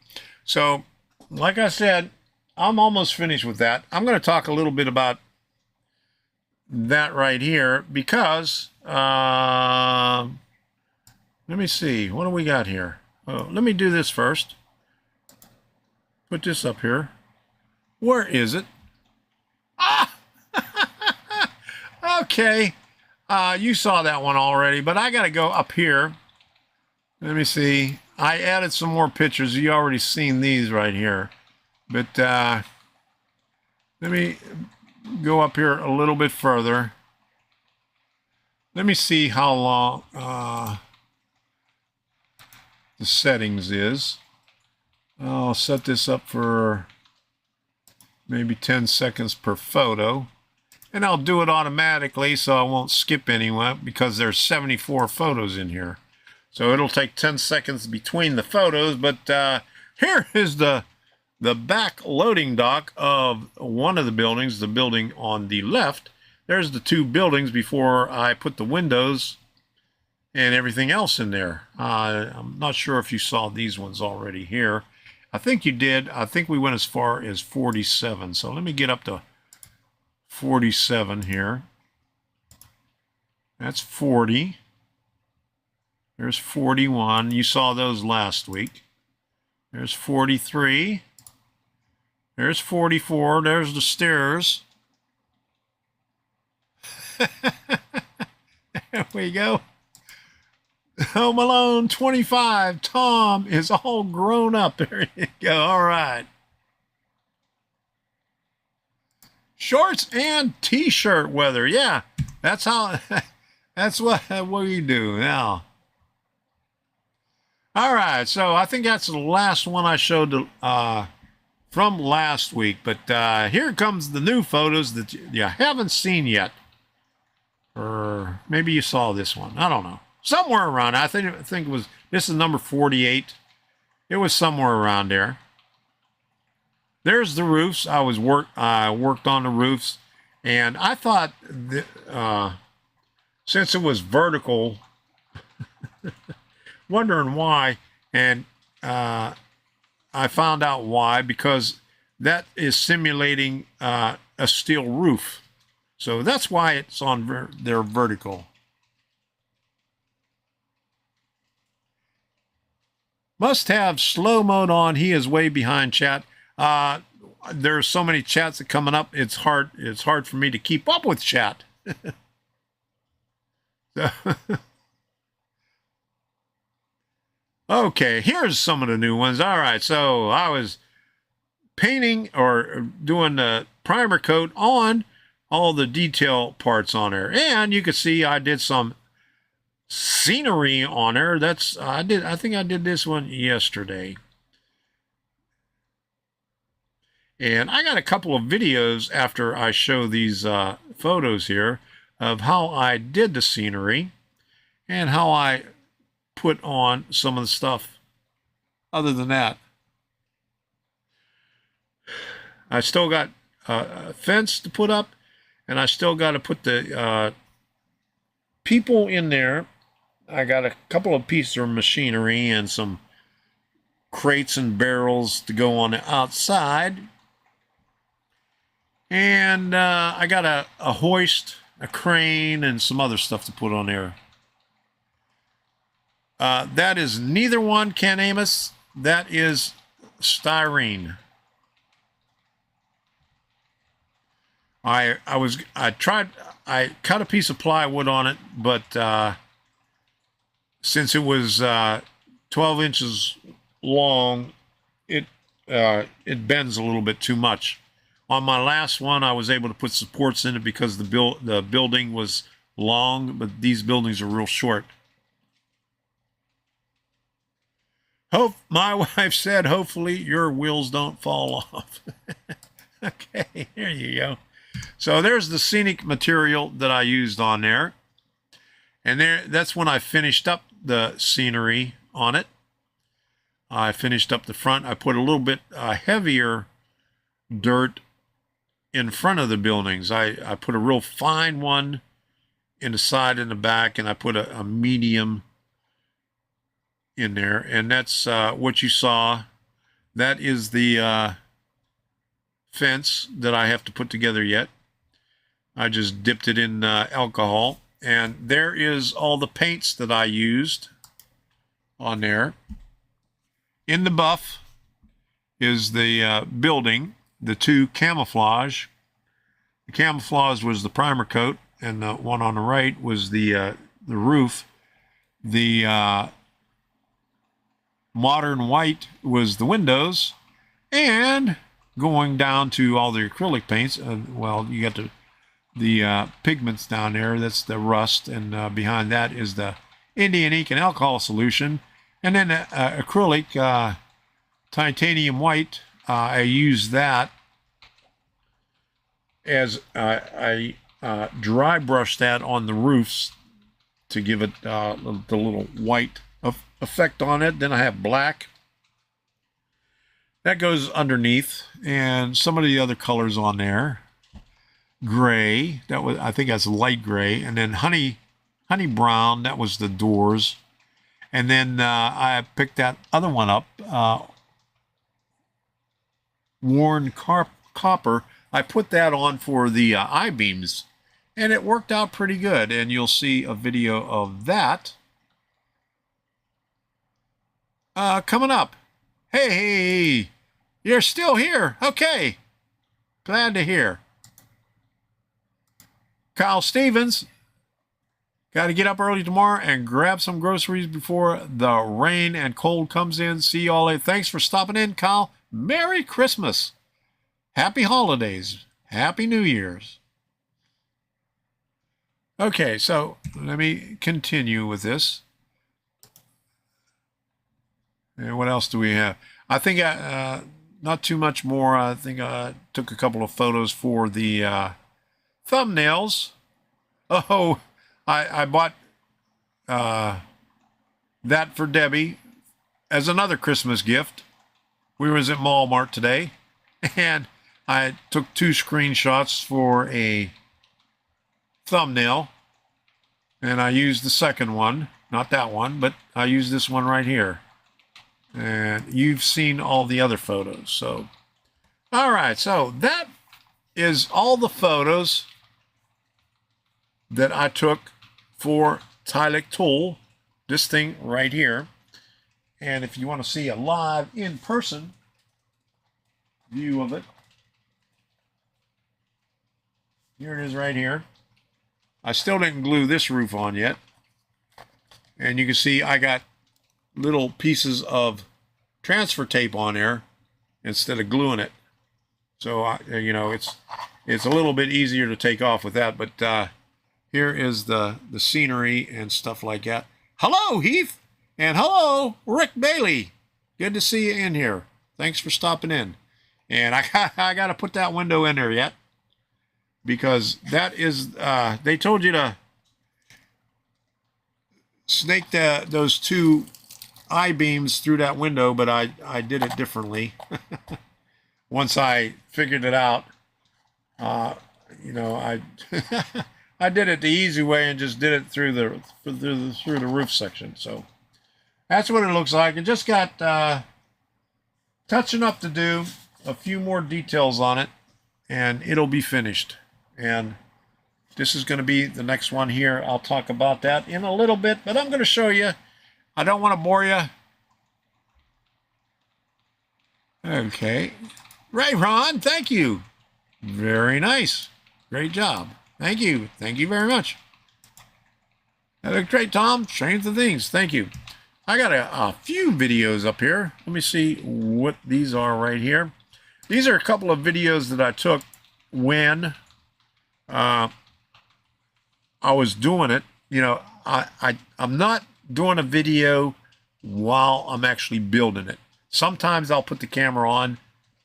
So, like I said, I'm almost finished with that. I'm going to talk a little bit about that right here because, let me see. What do we got here? Oh, let me do this first. Put this up here. Where is it? Ah! Okay. You saw that one already, but I got to go up here. Let me see. I added some more pictures. You already seen these right here. But let me go up here a little bit further. Let me see how long the settings is. I'll set this up for maybe 10 seconds per photo. And I'll do it automatically so I won't skip anyone because there's 74 photos in here. So it'll take 10 seconds between the photos, but here is the back loading dock of one of the buildings, the building on the left. There's the two buildings before I put the windows and everything else in there. I'm not sure if you saw these ones already here. I think you did. I think we went as far as 47. So let me get up to 47 here. That's 40. There's 41. You saw those last week. There's 43. There's 44. There's the stairs. There we go. Home Alone 25. Tom is all grown up. There you go. All right. Shorts and t-shirt weather. Yeah, that's how. That's what we do now. All right, so I think that's the last one I showed from last week. But here comes the new photos that you haven't seen yet. Or maybe you saw this one. I don't know. Somewhere around. I think it was, this is number 48. It was somewhere around there. There's the roofs. I worked on the roofs. And I thought that, since it was vertical, wondering why, and I found out why, because that is simulating a steel roof. So that's why it's on their vertical. Must have slow mode on. He is way behind, chat. There's so many chats that coming up. It's hard for me to keep up with chat. So okay, here's some of the new ones. All right, so I was painting or doing the primer coat on all the detail parts on there. And you can see I did some scenery on there. I think I did this one yesterday. And I got a couple of videos after I show these photos here of how I did the scenery and how I put on some of the stuff. Other than that, I still got a fence to put up, and I still got to put the people in there. I got a couple of pieces of machinery and some crates and barrels to go on the outside. And I got a hoist, a crane, and some other stuff to put on there. That is neither one, Ken Amos. That is styrene. I cut a piece of plywood on it, but since it was 12 inches long, it bends a little bit too much. On my last one, I was able to put supports in it because the building was long, but these buildings are real short. My wife said, hopefully your wheels don't fall off. Okay, here you go. So there's the scenic material that I used on there. And that's when I finished up the scenery on it. I finished up the front. I put a little bit heavier dirt in front of the buildings. I put a real fine one in the side and the back, and I put a medium in there. And that's what you saw. That is the fence that I have to put together yet. I just dipped it in alcohol. And there is all the paints that I used on there. In the buff is the building, the two camouflage. The camouflage was the primer coat, and the one on the right was the roof. The modern white was the windows, and going down to all the acrylic paints. Well, you got the pigments down there. That's the rust, and behind that is the Indian ink and alcohol solution. And then acrylic titanium white. I use that as I dry brush that on the roofs to give it the little white effect on it. Then I have black. That goes underneath, and some of the other colors on there. Gray, I think that's light gray, and then honey brown, that was the doors. And then I picked that other one up, worn copper. I put that on for the I-beams, and it worked out pretty good. And you'll see a video of that coming up. Hey, you're still here. Okay, glad to hear. Kyle Stevens, got to get up early tomorrow and grab some groceries before the rain and cold comes in. See you all later. Thanks for stopping in, Kyle. Merry Christmas. Happy holidays. Happy New Year's. Okay, so let me continue with this. And what else do we have? I think not too much more. I think I took a couple of photos for the thumbnails. Oh, I bought that for Debbie as another Christmas gift. We was at Walmart today, and I took 2 screenshots for a thumbnail, and I used the second one, not that one, but I used this one right here. And you've seen all the other photos. So, all right, so that is all the photos that I took for Tylick Tool, this thing right here. And if you want to see a live in-person view of it, here it is right here. I still didn't glue this roof on yet. And you can see I got little pieces of transfer tape on there instead of gluing it. So you know, it's a little bit easier to take off with that. But here is the scenery and stuff like that. Hello, Heath, and hello, Rick Bailey. Good to see you in here. Thanks for stopping in. And I got to put that window in there yet, because that is they told you to snake those two I-beams through that window, but I did it differently. Once I figured it out, you know, I did it the easy way and just did it through the roof section. So that's what it looks like. It just got touching up to do, a few more details on it, and it'll be finished. And this is going to be the next one here. I'll talk about that in a little bit, but I'm going to show you. I don't want to bore you. Okay. Ray Ron, thank you. Very nice. Great job. Thank you. Thank you very much. That looked great, Tom. Strange the things. Thank you. I got a few videos up here. Let me see what these are right here. These are a couple of videos that I took when I was doing it. You know, I'm not doing a video while I'm actually building it. Sometimes I'll put the camera on,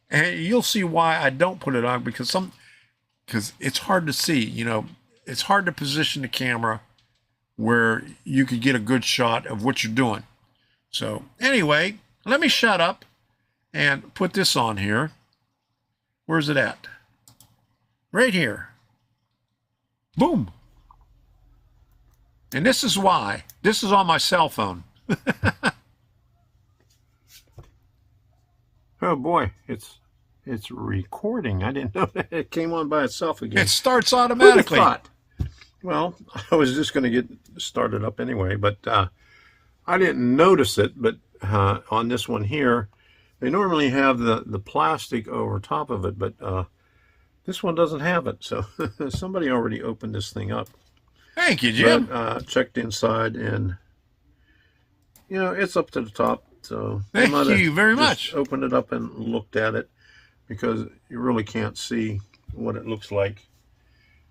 and you'll see why I don't put it on, because it's hard to see. You know, it's hard to position the camera where you could get a good shot of what you're doing. So anyway, let me shut up and put this on here. Where's it at? Right here. Boom. And this is why. This is on my cell phone. Oh boy, it's recording. I didn't know that it came on by itself again. It starts automatically. Who'd have thought? Well, I was just going to get started up anyway, but I didn't notice it. But on this one here, they normally have the plastic over top of it, but this one doesn't have it. So somebody already opened this thing up. Thank you, Jim. But, checked inside, and you know, it's up to the top. So thank you very much. Opened it up and looked at it, because you really can't see what it looks like.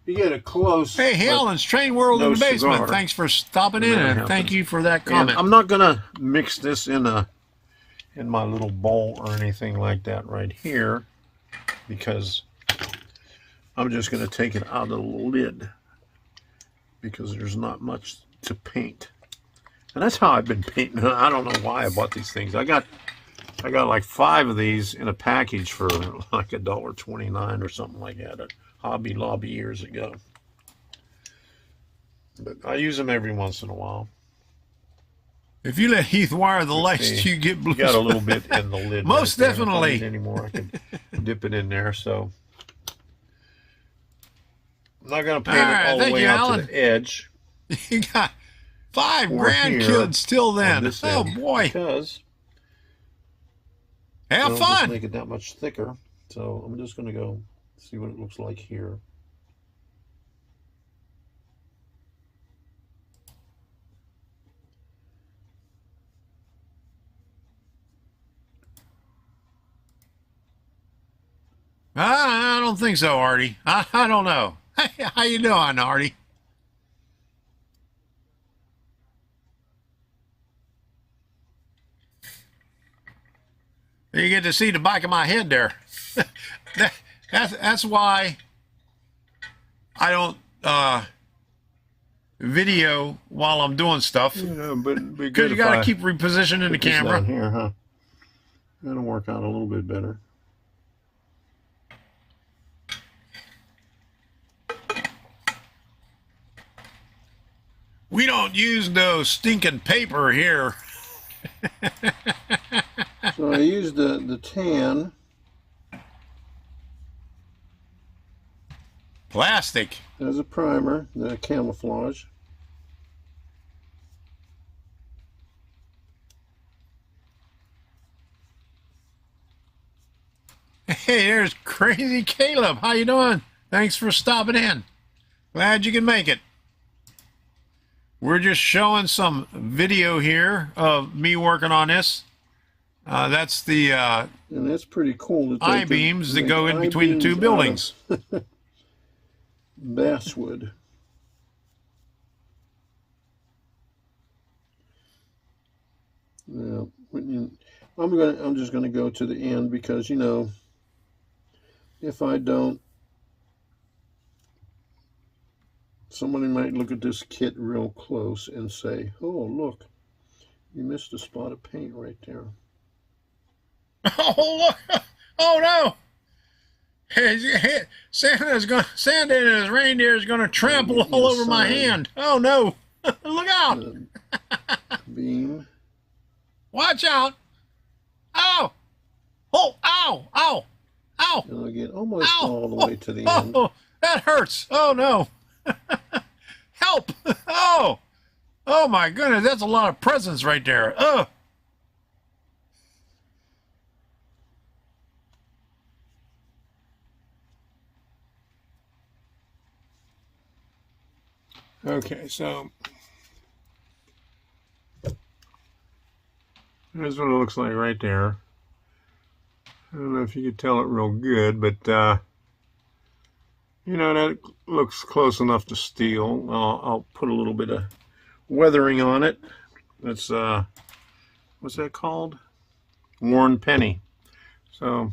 You get it close. Hey, Helen's Train World in the Basement. Cigar. Thanks for stopping in, and thank you for that comment. And I'm not gonna mix this in my little bowl or anything like that right here, because I'm just gonna take it out of the lid, because there's not much to paint. And that's how I've been painting. I don't know why I bought these things. I got like 5 of these in a package for like $1.29 or something like that at Hobby Lobby years ago. But I use them every once in a while. If you let Heath wire the lights, you get blue. Got a little bit in the lid. Most right definitely. If I need anymore, I can dip it in there. So I'm not going to paint it all the way out to the edge. You got 5 grandkids till then. Oh boy! Because have fun. Just make it that much thicker. So I'm just going to go see what it looks like here. I don't think so, Artie. I don't know. How you doing, Artie? You get to see the back of my head there. That's why I don't video while I'm doing stuff. Yeah, but because you got to keep repositioning the camera. Down here, huh? That'll work out a little bit better. We don't use no stinking paper here. So I used the tan. Plastic. As a primer, the camouflage. Hey, there's Crazy Caleb. How you doing? Thanks for stopping in. Glad you can make it. We're just showing some video here of me working on this. That's the And that's pretty cool. To I-beams that go in between the two buildings. Basswood. Yeah, I'm just gonna go to the end because, you know, if I don't, somebody might look at this kit real close and say, "Oh, look, you missed a spot of paint right there." Oh, look. Oh no! Santa and his reindeer is gonna trample all over my hand. Oh no! Look out! Beam. Watch out! Oh! Oh! Ow! Ow! Ow! And I'll get almost Ow! all the way to the end. Oh, that hurts! Oh no! Help! Oh! Oh my goodness! That's a lot of presents right there. Oh! Okay, so here's what it looks like right there. I don't know if you could tell it real good, but you know, that looks close enough to steel. I'll put a little bit of weathering on it. That's what's that called? Worn penny. So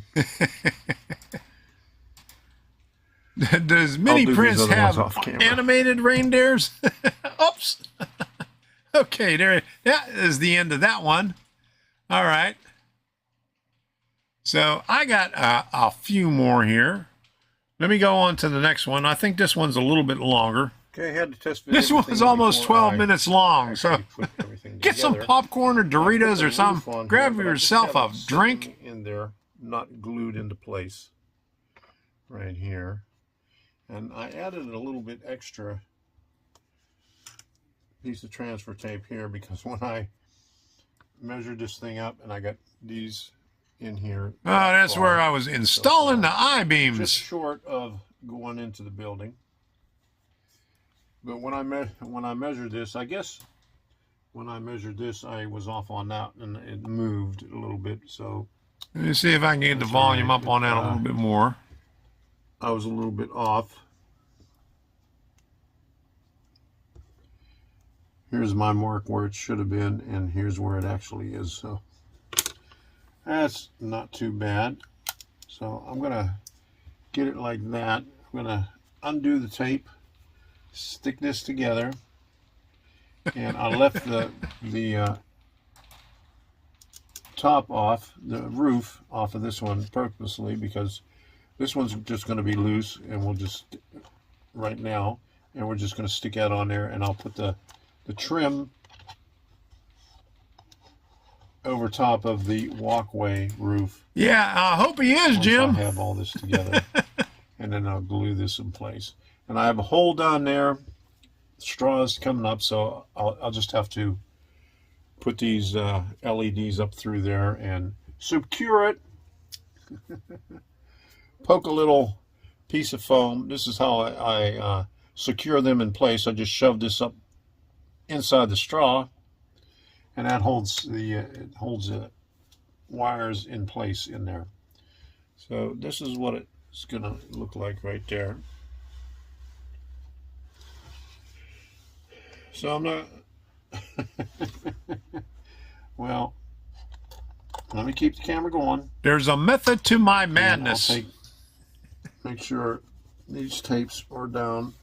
does Mini Prince have animated reindeers? Oops. Okay, there. That is the end of that one. All right. So I got a few more here. Let me go on to the next one. I think this one's a little bit longer. Okay, I had to test. This one's almost 12 minutes long. So get some popcorn or Doritos or something. Grab yourself a drink. In there, not glued into place. Right here. And I added a little bit extra piece of transfer tape here because when I measured this thing up and I got these in here. Oh, that's where I was installing the I-beams. Just short of going into the building. But when I measured this, I guess when I measured this, I was off on that and it moved a little bit. So let me see if I can get the volume up on that a little bit more. I was a little bit off. Here's my mark where it should have been, and here's where it actually is. So that's not too bad. So I'm gonna get it like that. I'm gonna undo the tape, stick this together, and I left the top off, the roof off of this one purposely because this one's just going to be loose, and we'll just right now, and we're just going to stick out on there, and I'll put the trim over top of the walkway roof. Yeah, I hope he is, Jim. I have all this together, and then I'll glue this in place. And I have a hole down there. Straws coming up, so I'll just have to put these LEDs up through there and secure it. Poke a little piece of foam. This is how I secure them in place. I just shove this up inside the straw, and that holds the wires in place in there. So this is what it's gonna look like right there. So I'm not well, let me keep the camera going. There's a method to my madness. Make sure these tapes are down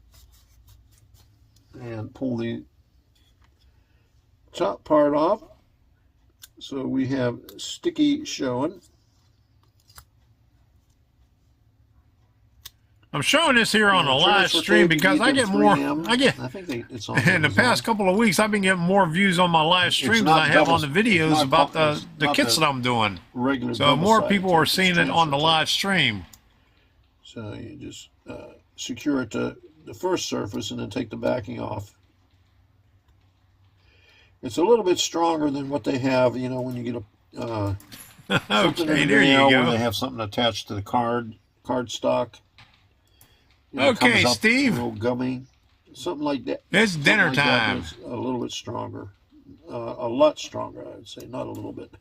and pull the top part off so we have sticky showing. I'm showing this here on a live stream because I think it's on in the past couple of weeks I've been getting more views on my live streams than I have on the videos about the kits that I'm doing. So more people are seeing it on the live stream. So you just secure it to the first surface and then take the backing off. It's a little bit stronger than what they have, you know, when you get a okay, there you go. Where they have something attached to the card stock. You know, okay, Steve. A little gummy, something like that. It's dinner time. A little bit stronger, a lot stronger, I'd say, not a little bit.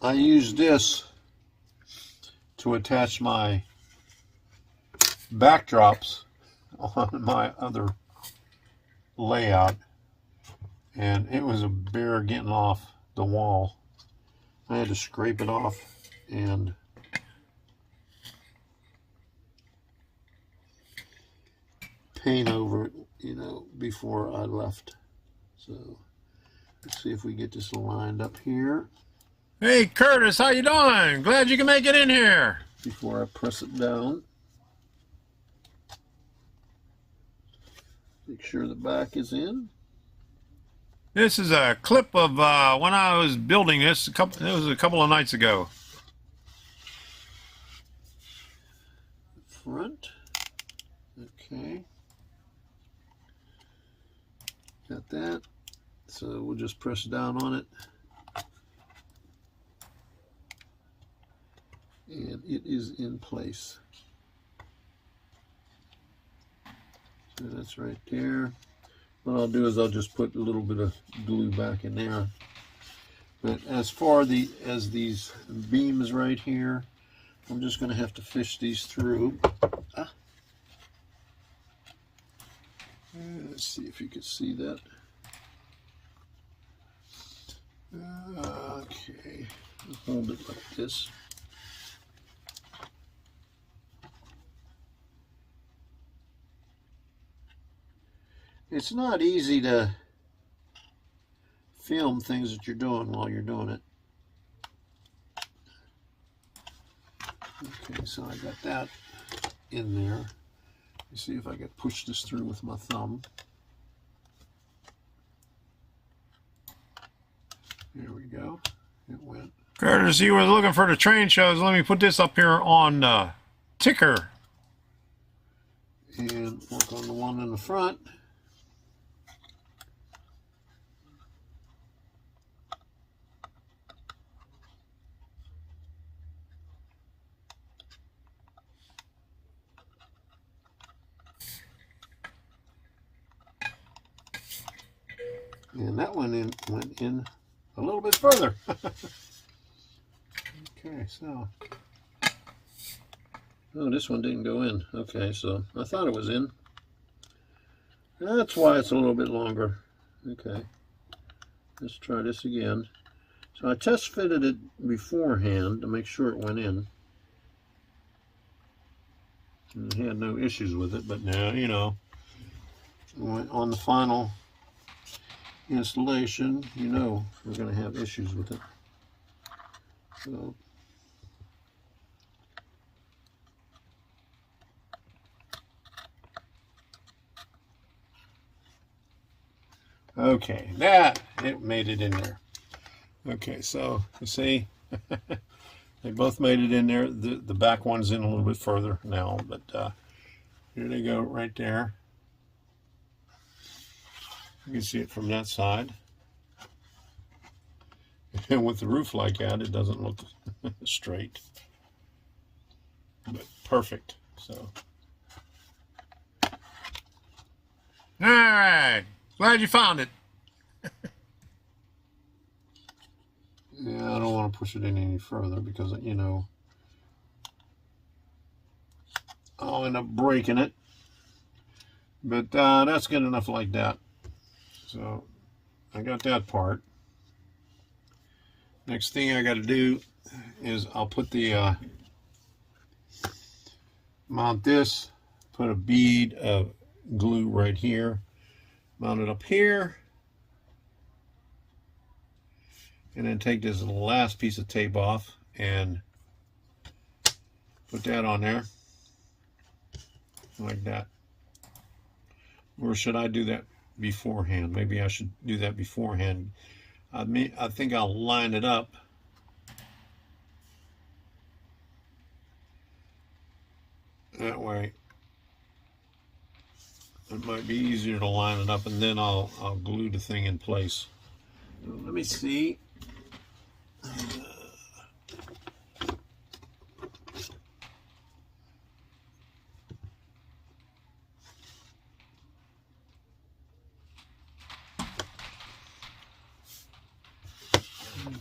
I use this to attach my backdrops on my other layout, and it was a bear getting off the wall. I had to scrape it off and paint over it, you know, before I left. So let's see if we get this lined up here Hey, Curtis, how you doing? Glad you can make it in here. before I press it down. Make sure the back is in. This is a clip of when I was building this. It was a couple of nights ago. Front. Okay. Got that. So we'll just press down on it. And it is in place. So that's right there. What I'll do is I'll just put a little bit of glue back in there. But as far as these beams right here, I'm just going to have to fish these through. Let's see if you can see that. Okay, I'll hold it like this. It's not easy to film things that you're doing while you're doing it. Okay, so I got that in there. Let's see if I can push this through with my thumb. There we go. It went. Curtis, you were looking for the train shows. Let me put this up here on ticker. And work on the one in the front. And that one went in a little bit further. Okay, so. Oh, this one didn't go in. Okay, so I thought it was in. That's why it's a little bit longer. Okay, let's try this again. So I test fitted it beforehand to make sure it went in. And I had no issues with it, but now, you know, on the final installation, you know, we're going to have issues with it. So okay, it made it in there. Okay, so you see, they both made it in there. The back one's in a little bit further now, but here they go right there. You can see it from that side. And with the roof like that, it doesn't look straight. But perfect. So. All right. Glad you found it. Yeah, I don't want to push it in any further because, you know, I'll end up breaking it. But that's good enough like that. So I got that part. Next thing I got to do is I'll put the mount this, put a bead of glue right here, mount it up here, and then take this last piece of tape off and put that on there like that. Or should I do that beforehand? Maybe I should do that beforehand. I think I'll line it up that way. It might be easier to line it up, and then I'll glue the thing in place. So let me see.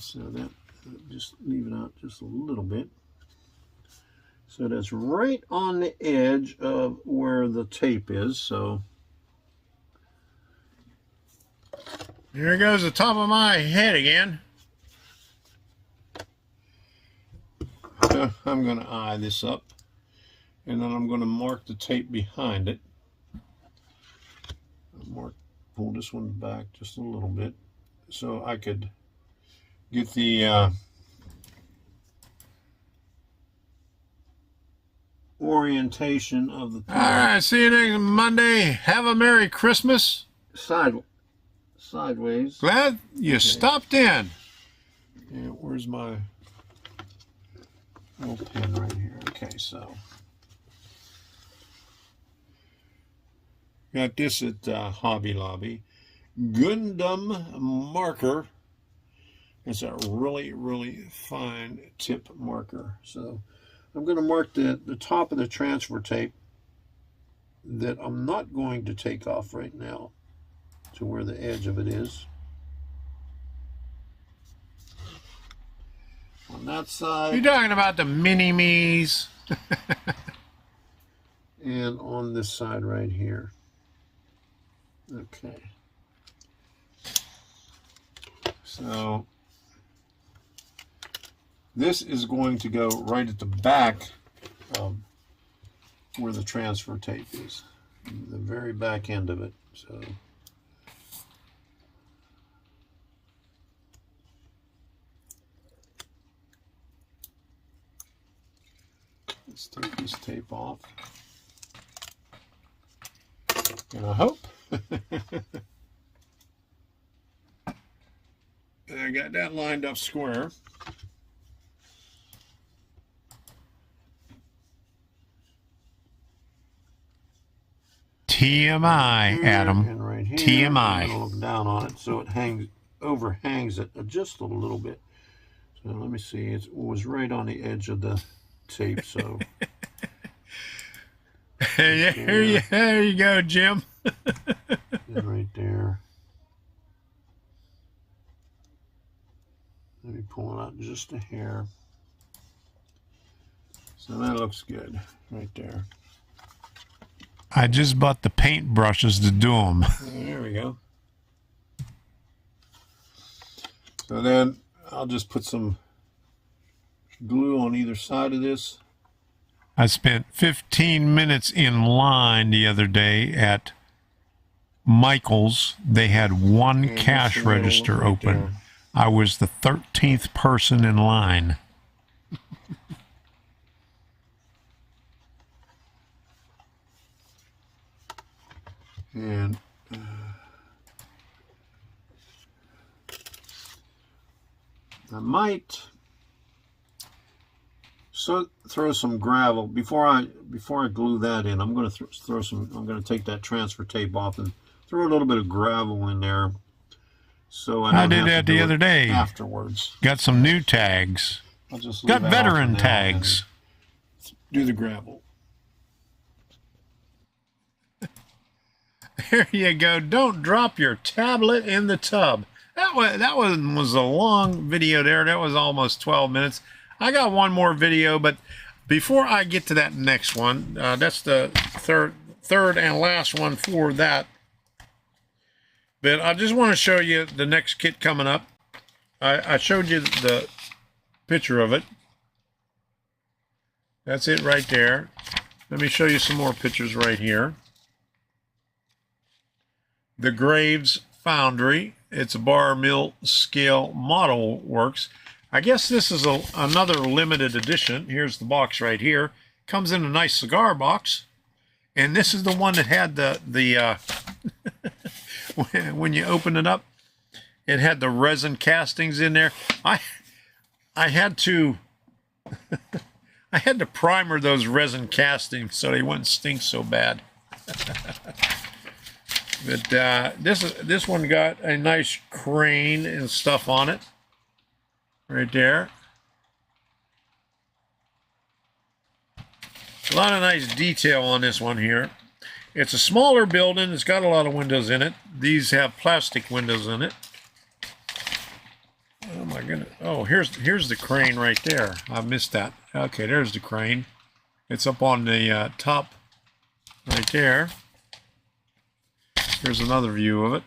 So just leave it out just a little bit. So that's right on the edge of where the tape is. So here goes the top of my head again. I'm going to eye this up, and then I'm going to mark the tape behind it. Pull this one back just a little bit so I could get the orientation of the tape. All right, see you next Monday. Have a Merry Christmas. Sideways. Glad you stopped in. Yeah, where's my little pen right here? Okay, so got this at Hobby Lobby. Gundam marker. It's a really, really fine tip marker. So I'm going to mark the top of the transfer tape that I'm not going to take off right now to where the edge of it is. On that side. You're talking about the mini-me's. And on this side right here. Okay. So this is going to go right at the back of where the transfer tape is, the very back end of it. So let's take this tape off. And I hope I got that lined up square. TMI, Adam. And right here, TMI. I'm gonna look down on it so it overhangs it just a little bit. So let me see. It was right on the edge of the tape. So there you go, Jim. and right there. Let me pull it out just a hair. So that looks good right there. I just bought the paint brushes to do them. There we go. So then I'll just put some glue on either side of this. I spent 15 minutes in line the other day at Michael's. They had one And cash that's the middle register right open. there. I was the 13th person in line. And I might throw some gravel before I glue that in. I'm going to throw some. I'm going to take that transfer tape off and throw a little bit of gravel in there. So I don't did have to that do the it other day. Afterwards, Got some new tags. I'll just Got leave that off veteran for now tags. and do the gravel. There you go. Don't drop your tablet in the tub. That was a long video there. That was almost 12 minutes. I got one more video, but before I get to that next one, that's the third and last one for that. But I just want to show you the next kit coming up. I showed you the picture of it. That's it right there. Let me show you some more pictures right here. The Graves Foundry. It's a bar mill scale model works. I guess this is another limited edition. Here's the box right here. Comes in a nice cigar box. And this is the one that had the when you open it up, it had the resin castings in there. I had to I had to primer those resin castings so they wouldn't stink so bad. But this one got a nice crane and stuff on it, right there. A lot of nice detail on this one here. It's a smaller building. It's got a lot of windows in it. These have plastic windows in it. Oh my goodness. Oh, here's the crane right there. I missed that. Okay, there's the crane. It's up on the top right there. Here's another view of it.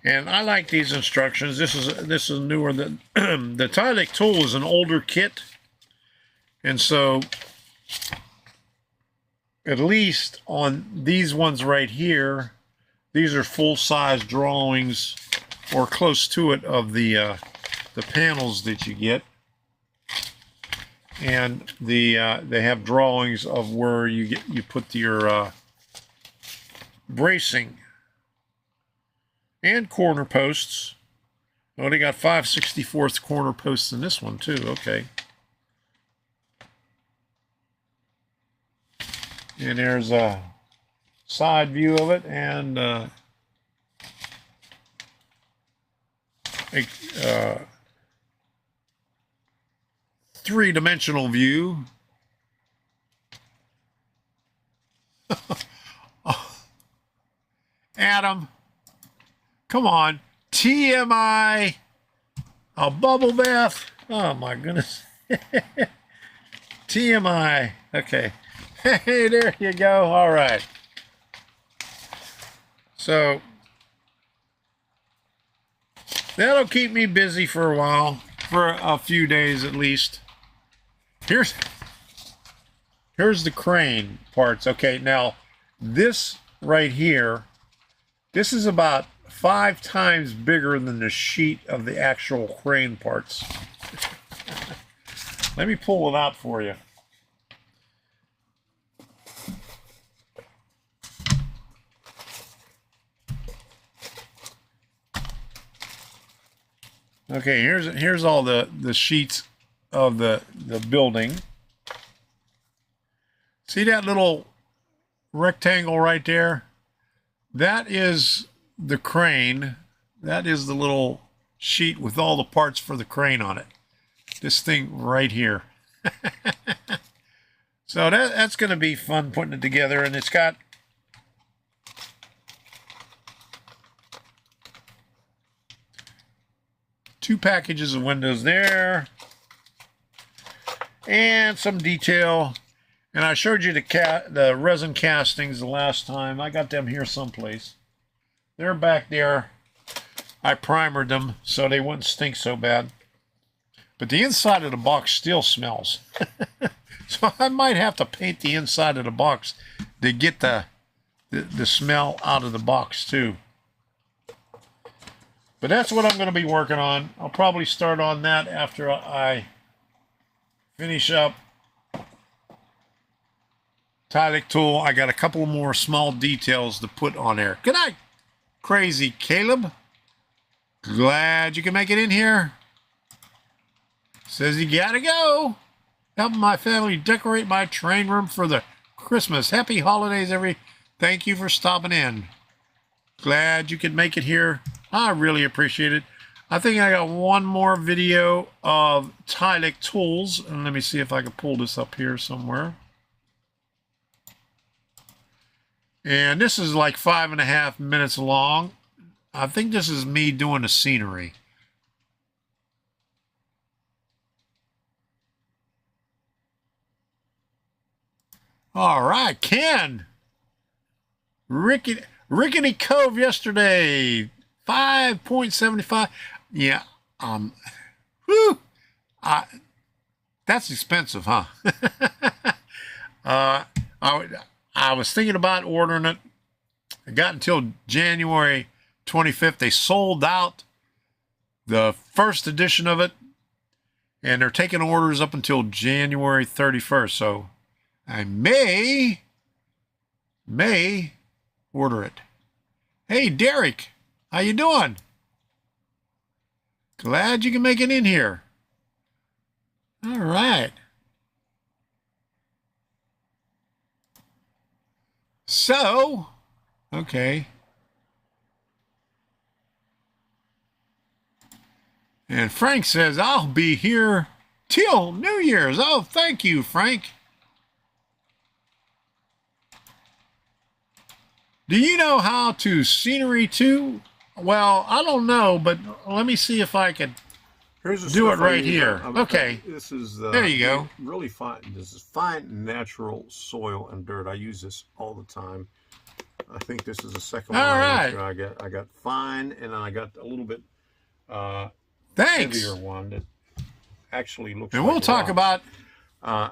And I like these instructions. This is newer than the Tylick Tool is an older kit, and so at least on these ones right here, these are full-size drawings or close to it of the panels that you get, and they have drawings of where you put your bracing. And corner posts. Oh, they got 5/64 corner posts in this one too. Okay. And there's a side view of it and a three-dimensional view. Adam. Come on, TMI, a bubble bath. Oh my goodness. TMI. Okay. Hey, there you go. All right. So that'll keep me busy for a while, for a few days at least. Here's the crane parts. Okay, now this right here, this is about 5 times bigger than the sheet of the actual crane parts. Let me pull it out for you. Okay, here's all the sheets of the building. See that little rectangle right there? That is the crane. That is the little sheet with all the parts for the crane on it. This thing right here. So that's going to be fun putting it together, and it's got two packages of windows there and some detail. And I showed you the resin castings the last time. I got them here someplace. They're back there. I primered them so they wouldn't stink so bad. But the inside of the box still smells. So I might have to paint the inside of the box to get the smell out of the box too. But that's what I'm going to be working on. I'll probably start on that after I finish up Tylick Tool. I got a couple more small details to put on there. Good night, Crazy Caleb. Glad you can make it in here. Says you gotta go. Helping my family decorate my train room for the Christmas. Happy holidays, Thank you for stopping in. Glad you could make it here. I really appreciate it. I think I got one more video of Tylick Tools. And let me see if I can pull this up here somewhere. And this is like 5.5 minutes long. I think this is me doing the scenery. All right, Ken. Rickety Cove yesterday. 5.75. Yeah. Whew. That's expensive, huh? I was thinking about ordering it. I got until January 25th. They sold out the first edition of it, and they're taking orders up until January 31st. So I may order it. Hey, Derek, how you doing? Glad you can make it in here. All right. So, okay. And Frank says, I'll be here till New Year's. Oh, thank you, Frank. Do you know how to scenery too? Well, I don't know, but let me see if I could Here's the do it stuff I right use. here. Okay. This is There you go. really fine. This is fine natural soil and dirt. I use this all the time. I think this is the second one I got fine, and then I got a little bit Thanks. heavier one that actually looks And like we'll talk rock. about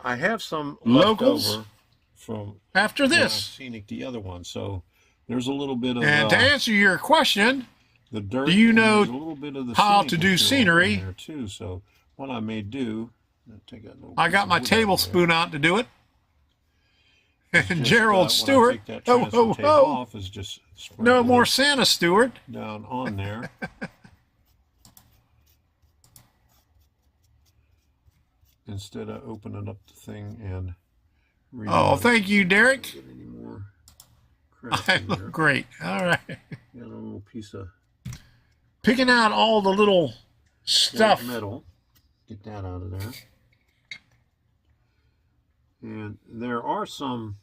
I have some locals leftover from after this. Scenic, the other one. So there's a little bit of And to answer your question, the dirt. do you know a little bit of the how scenic to do material scenery? in there too. So what I may do, take that little I piece got of my wood out of there. tablespoon out to do it. And Just, Gerald when I Stewart, take that ho, transfer ho, tape ho. off, is just No sprinkle more it Santa Stewart. down on there. Instead of opening up the thing and reading Oh, it. thank you, Derek. Get any more crap I in there. look great. All right. Got a little piece of Picking out all the little stuff. metal. Get that out of there. And there are some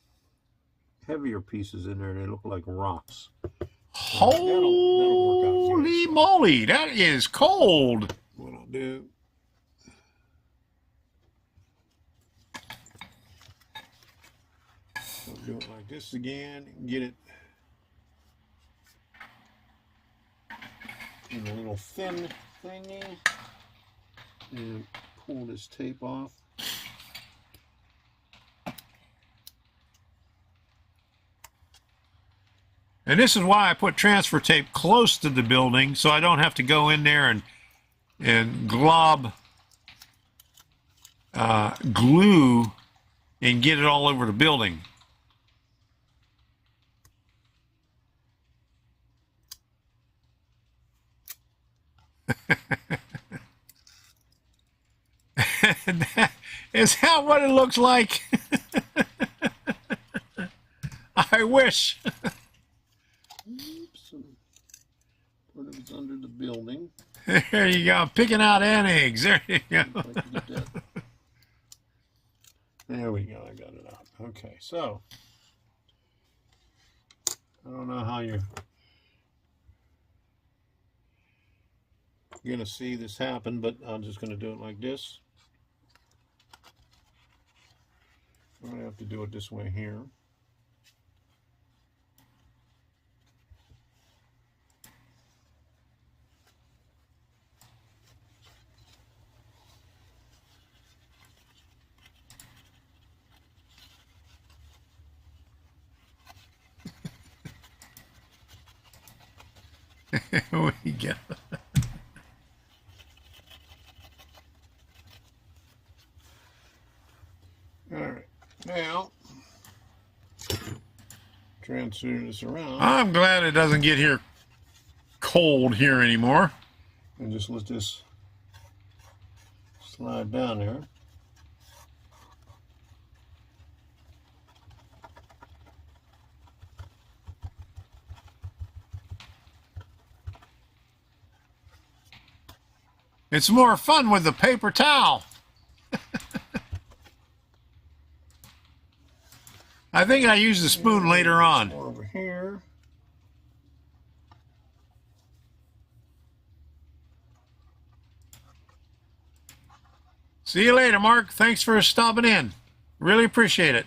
heavier pieces in there. They look like rocks. That'll work out Holy good. moly, that is cold. What I'll do, I'll do it like this again and get it in a little thin thingy and pull this tape off. And this is why I put transfer tape close to the building, so I don't have to go in there and glob glue and get it all over the building. Is that what it looks like? I wish. Oops. Part of it's under the building. There you go. Picking out ant eggs. There you go. If I can get that. There we go. I got it out. Okay, so I don't know how you're gonna see this happen, but I'm just gonna do it like this. I'm gonna have to do it this way here. There we go. All right, now transfer this around I'm glad it doesn't get here cold here anymore. and just let this slide down there. It's more fun with the paper towel. I think I use the spoon later on. Over here. See you later, Mark. Thanks for stopping in. Really appreciate it.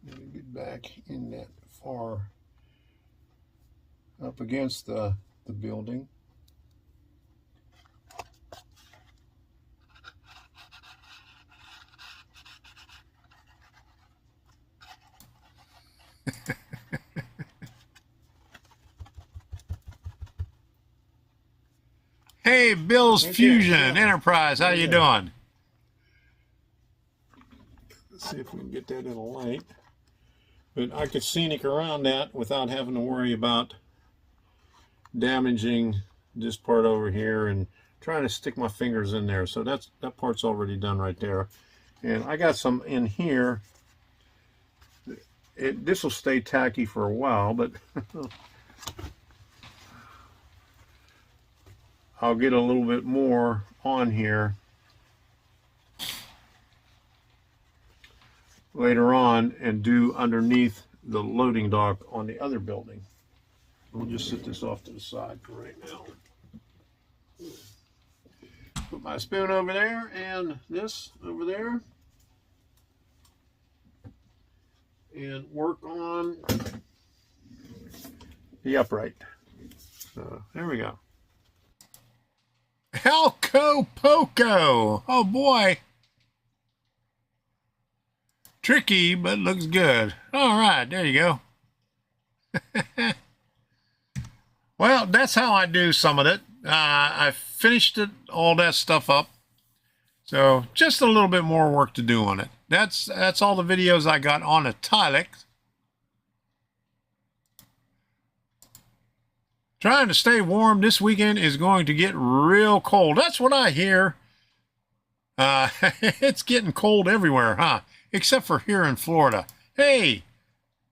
Let me get back in that far up against the building. Hey, Bill's Right there, Fusion yeah. Enterprise. How Right you there. doing? Let's see if we can get that in a light. But I could scenic around that without having to worry about damaging this part over here and trying to stick my fingers in there. So that part's already done right there. And I got some in here. this will stay tacky for a while, but I'll get a little bit more on here later on and do underneath the loading dock on the other building. We'll just set this off to the side for right now. Put my spoon over there and this over there. And work on the upright. So there we go. Helco Poco. Oh boy. Tricky, but looks good. All right, there you go. Well, that's how I do some of it. I finished all that stuff up. So just a little bit more work to do on it. That's all the videos I got on a Tylick. Trying to stay warm. This weekend is going to get real cold. That's what I hear. It's getting cold everywhere, huh? Except for here in Florida. Hey,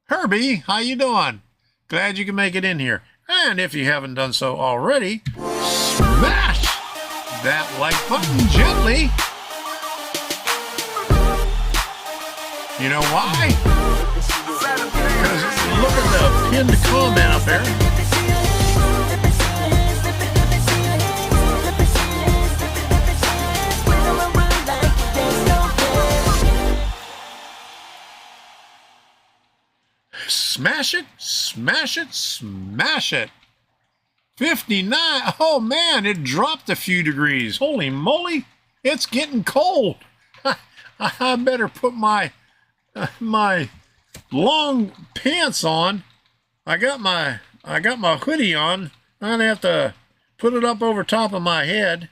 Herbie, how you doing? Glad you can make it in here. And if you haven't done so already, smash that like button gently. You know why? Because look at the pinned comment up there. Smash it, smash it, smash it. 59. Oh man, it dropped a few degrees. Holy moly, it's getting cold. I better put my long pants on. I got my hoodie on. I'm gonna have to put it up over top of my head.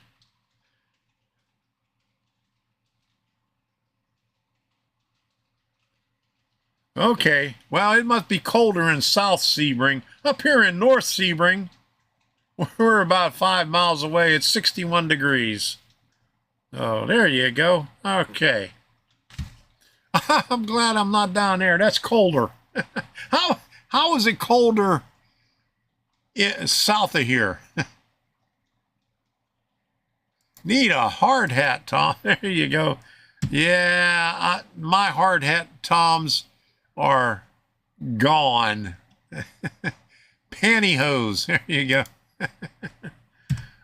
Okay, well, it must be colder in South Sebring. Up here in North Sebring, we're about 5 miles away. It's 61 degrees. Oh, there you go. Okay. I'm glad I'm not down there. That's colder. How is it colder south of here? Need a hard hat, Tom. There you go. Yeah, my hard hat Toms are gone. Pantyhose. There you go.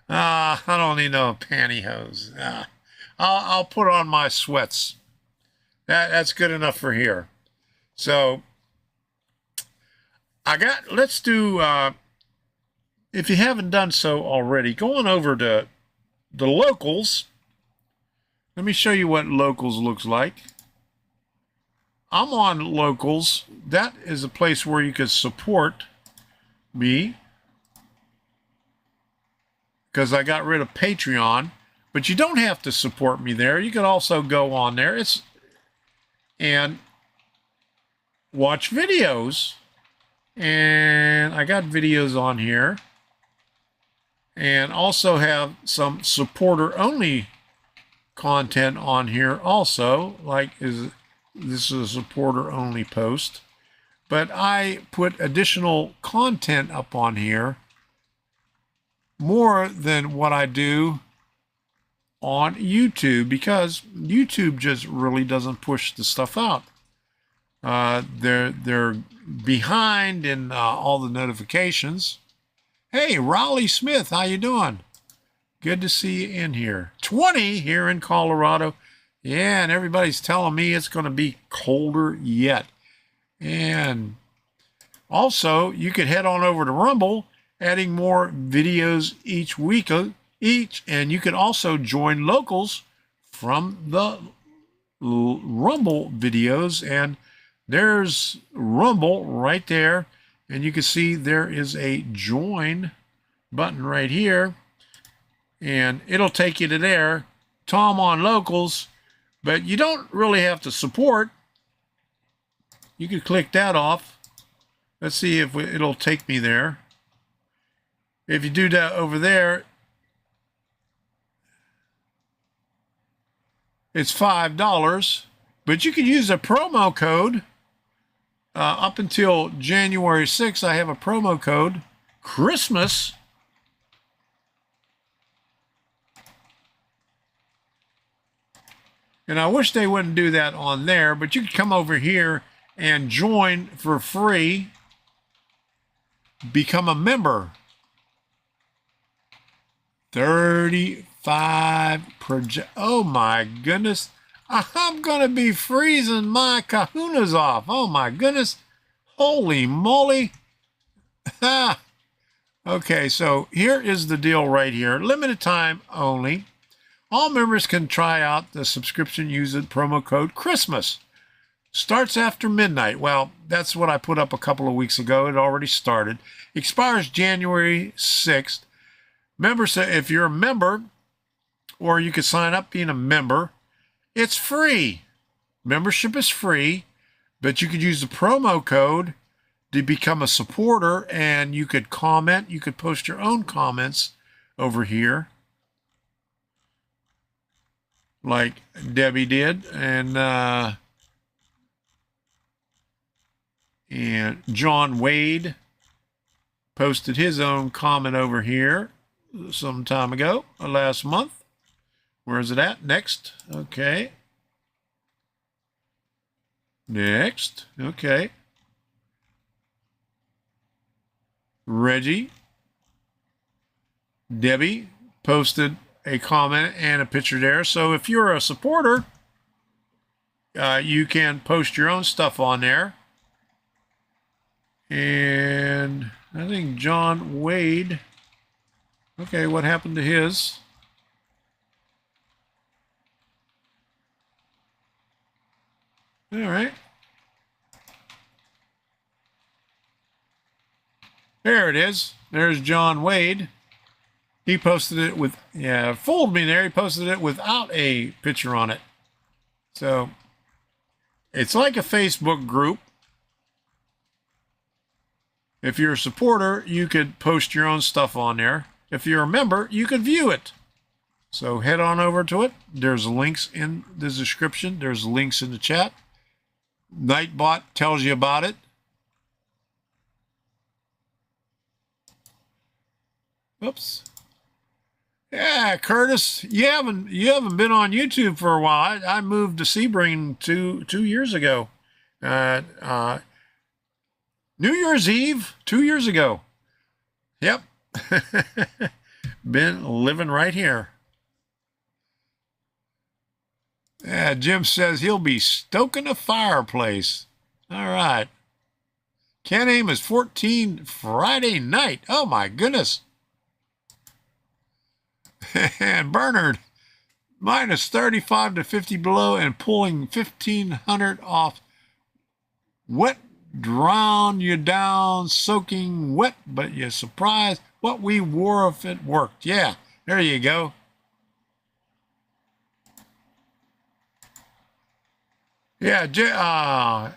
I don't need no pantyhose. I'll put on my sweats. That's good enough for here. So let's do, if you haven't done so already, go on over to the locals. Let me show you what locals looks like. I'm on locals. That is a place where you could support me, because I got rid of Patreon. But you don't have to support me there. You could also go on there and watch videos. And I got videos on here. And also have some supporter-only content on here also. This is a supporter-only post. But I put additional content up on here more than what I do on YouTube, because YouTube just really doesn't push the stuff out. They're behind in all the notifications. Hey, Raleigh Smith, how you doing? Good to see you in here. 20 here in Colorado. Yeah, and everybody's telling me it's going to be colder yet. And also, you could head on over to Rumble, adding more videos each week, and you can also join locals from the Rumble videos. And there's Rumble right there. And you can see there is a join button right here. And it'll take you to there. Tom on locals. But you don't really have to support. You could click that off. Let's see if it'll take me there. If you do that over there, it's $5. But you could use a promo code up until January 6th, I have a promo code, Christmas. And I wish they wouldn't do that on there, but you could come over here and join for free. Become a member. 35 project. Oh my goodness. I'm going to be freezing my kahunas off. Oh my goodness. Holy moly. Okay, so here is the deal right here. Limited time only. All members can try out the subscription using promo code Christmas. Starts after midnight. Well, that's what I put up a couple of weeks ago. It already started. Expires January 6th. Members, if you're a member, or you could sign up being a member, it's free. Membership is free, but you could use the promo code to become a supporter, and you could comment. You could post your own comments over here, like Debbie did, and John Wade posted his own comment over here some time ago, last month. Where is it at? Next. Okay. Next. Okay. Reggie. Debbie posted a comment and a picture there. So if you're a supporter, you can post your own stuff on there. And I think John Wade. Okay, what happened to his? All right. There it is. There's John Wade. He posted it with, yeah, fooled me there. He posted it without a picture on it. So it's like a Facebook group. If you're a supporter, you could post your own stuff on there. If you're a member, you could view it. So head on over to it. There's links in the description. There's links in the chat. Nightbot tells you about it. Oops. Yeah, Curtis, you haven't been on YouTube for a while. I moved to Sebring two years ago. New Year's Eve 2 years ago. Yep. Been living right here. Yeah, Jim says he'll be stoking a fireplace. All right. Ken Aim is 14 Friday night. Oh, my goodness. And Bernard, minus 35 to 50 below and pulling 1,500 off. Wet, drown you down, soaking wet, but you're surprised what we wore if it worked. Yeah, there you go. Yeah, Jim,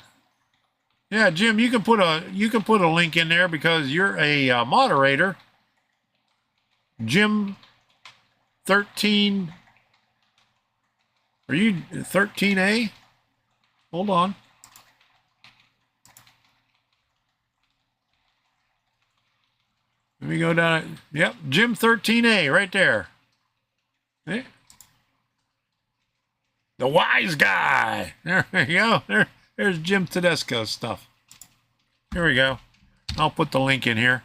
you can put a link in there because you're a moderator. Jim 13. Are you 13A? Hold on. Let me go down. Yep, Jim 13A right there. Okay. The wise guy. There you go. There's Jim Tedesco's stuff. Here we go. I'll put the link in here.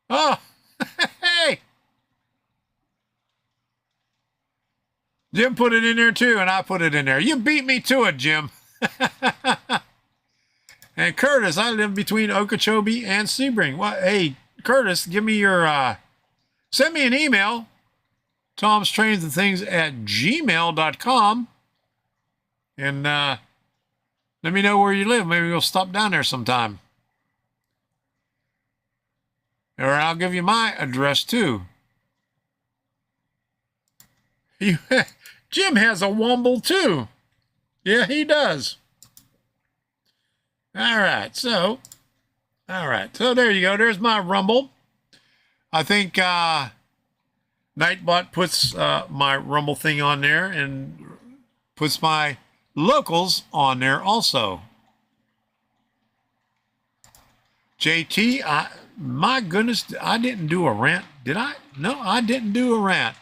Oh, hey. Jim put it in there too, and I put it in there. You beat me to it, Jim. And Curtis, I live between Okeechobee and Sebring. Well, hey, Curtis, give me your, send me an email, tomstrainsandthings@gmail.com, and let me know where you live. Maybe we'll stop down there sometime. Or I'll give you my address too. Jim has a Wumble too. Yeah, he does. All right, so there you go. There's my Rumble. I think Nightbot puts my Rumble thing on there and puts my locals on there also. JT, my goodness, I didn't do a rant, did I? No, I didn't do a rant.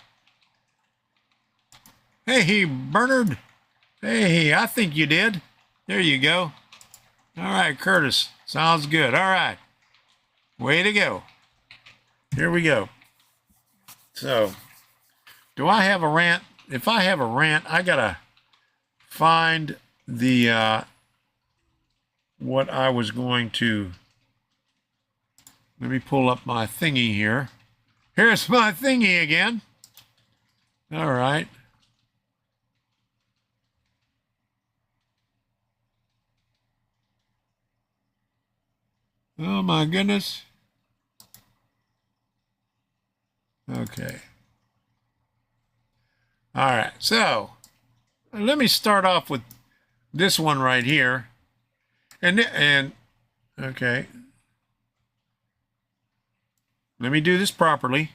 Hey, Bernard. Hey, I think you did. There you go. All right, Curtis. Sounds good. All right. Way to go. Here we go. So, do I have a rant? If I have a rant, I got to find the, what I was going to, let me pull up my thingy here. Here's my thingy again. All right. Oh my goodness. Okay. All right. So let me start off with this one right here. And okay. Let me do this properly.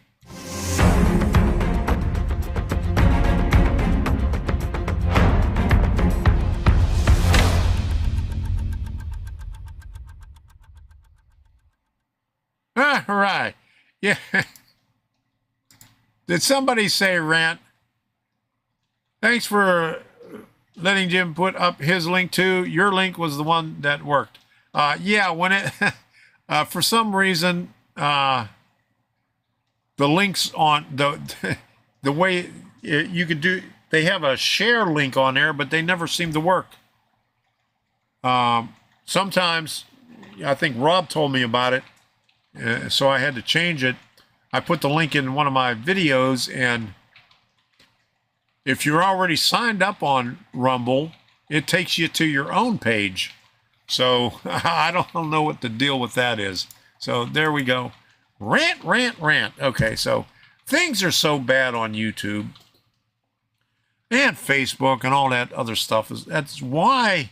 All right. Yeah. Did somebody say rant? Thanks for letting Jim put up his link too. Your link was the one that worked. Yeah, when it, for some reason, the links on the way you could do, they have a share link on there, but they never seem to work. Sometimes, I think Rob told me about it, so I had to change it. I put the link in one of my videos, and if you're already signed up on Rumble, it takes you to your own page. So I don't know what the deal with that is. So there we go. Rant, rant, rant. Okay, so things are so bad on YouTube and Facebook and all that other stuff. That's why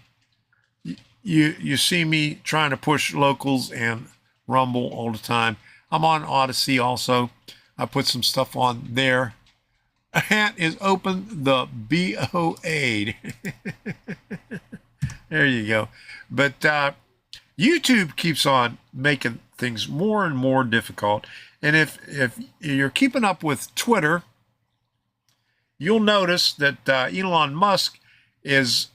you see me trying to push locals and Rumble all the time. I'm on Odyssey also. I put some stuff on there. Rant is open the BOA. There you go. But YouTube keeps on making things more and more difficult. And if you're keeping up with Twitter, you'll notice that Elon Musk is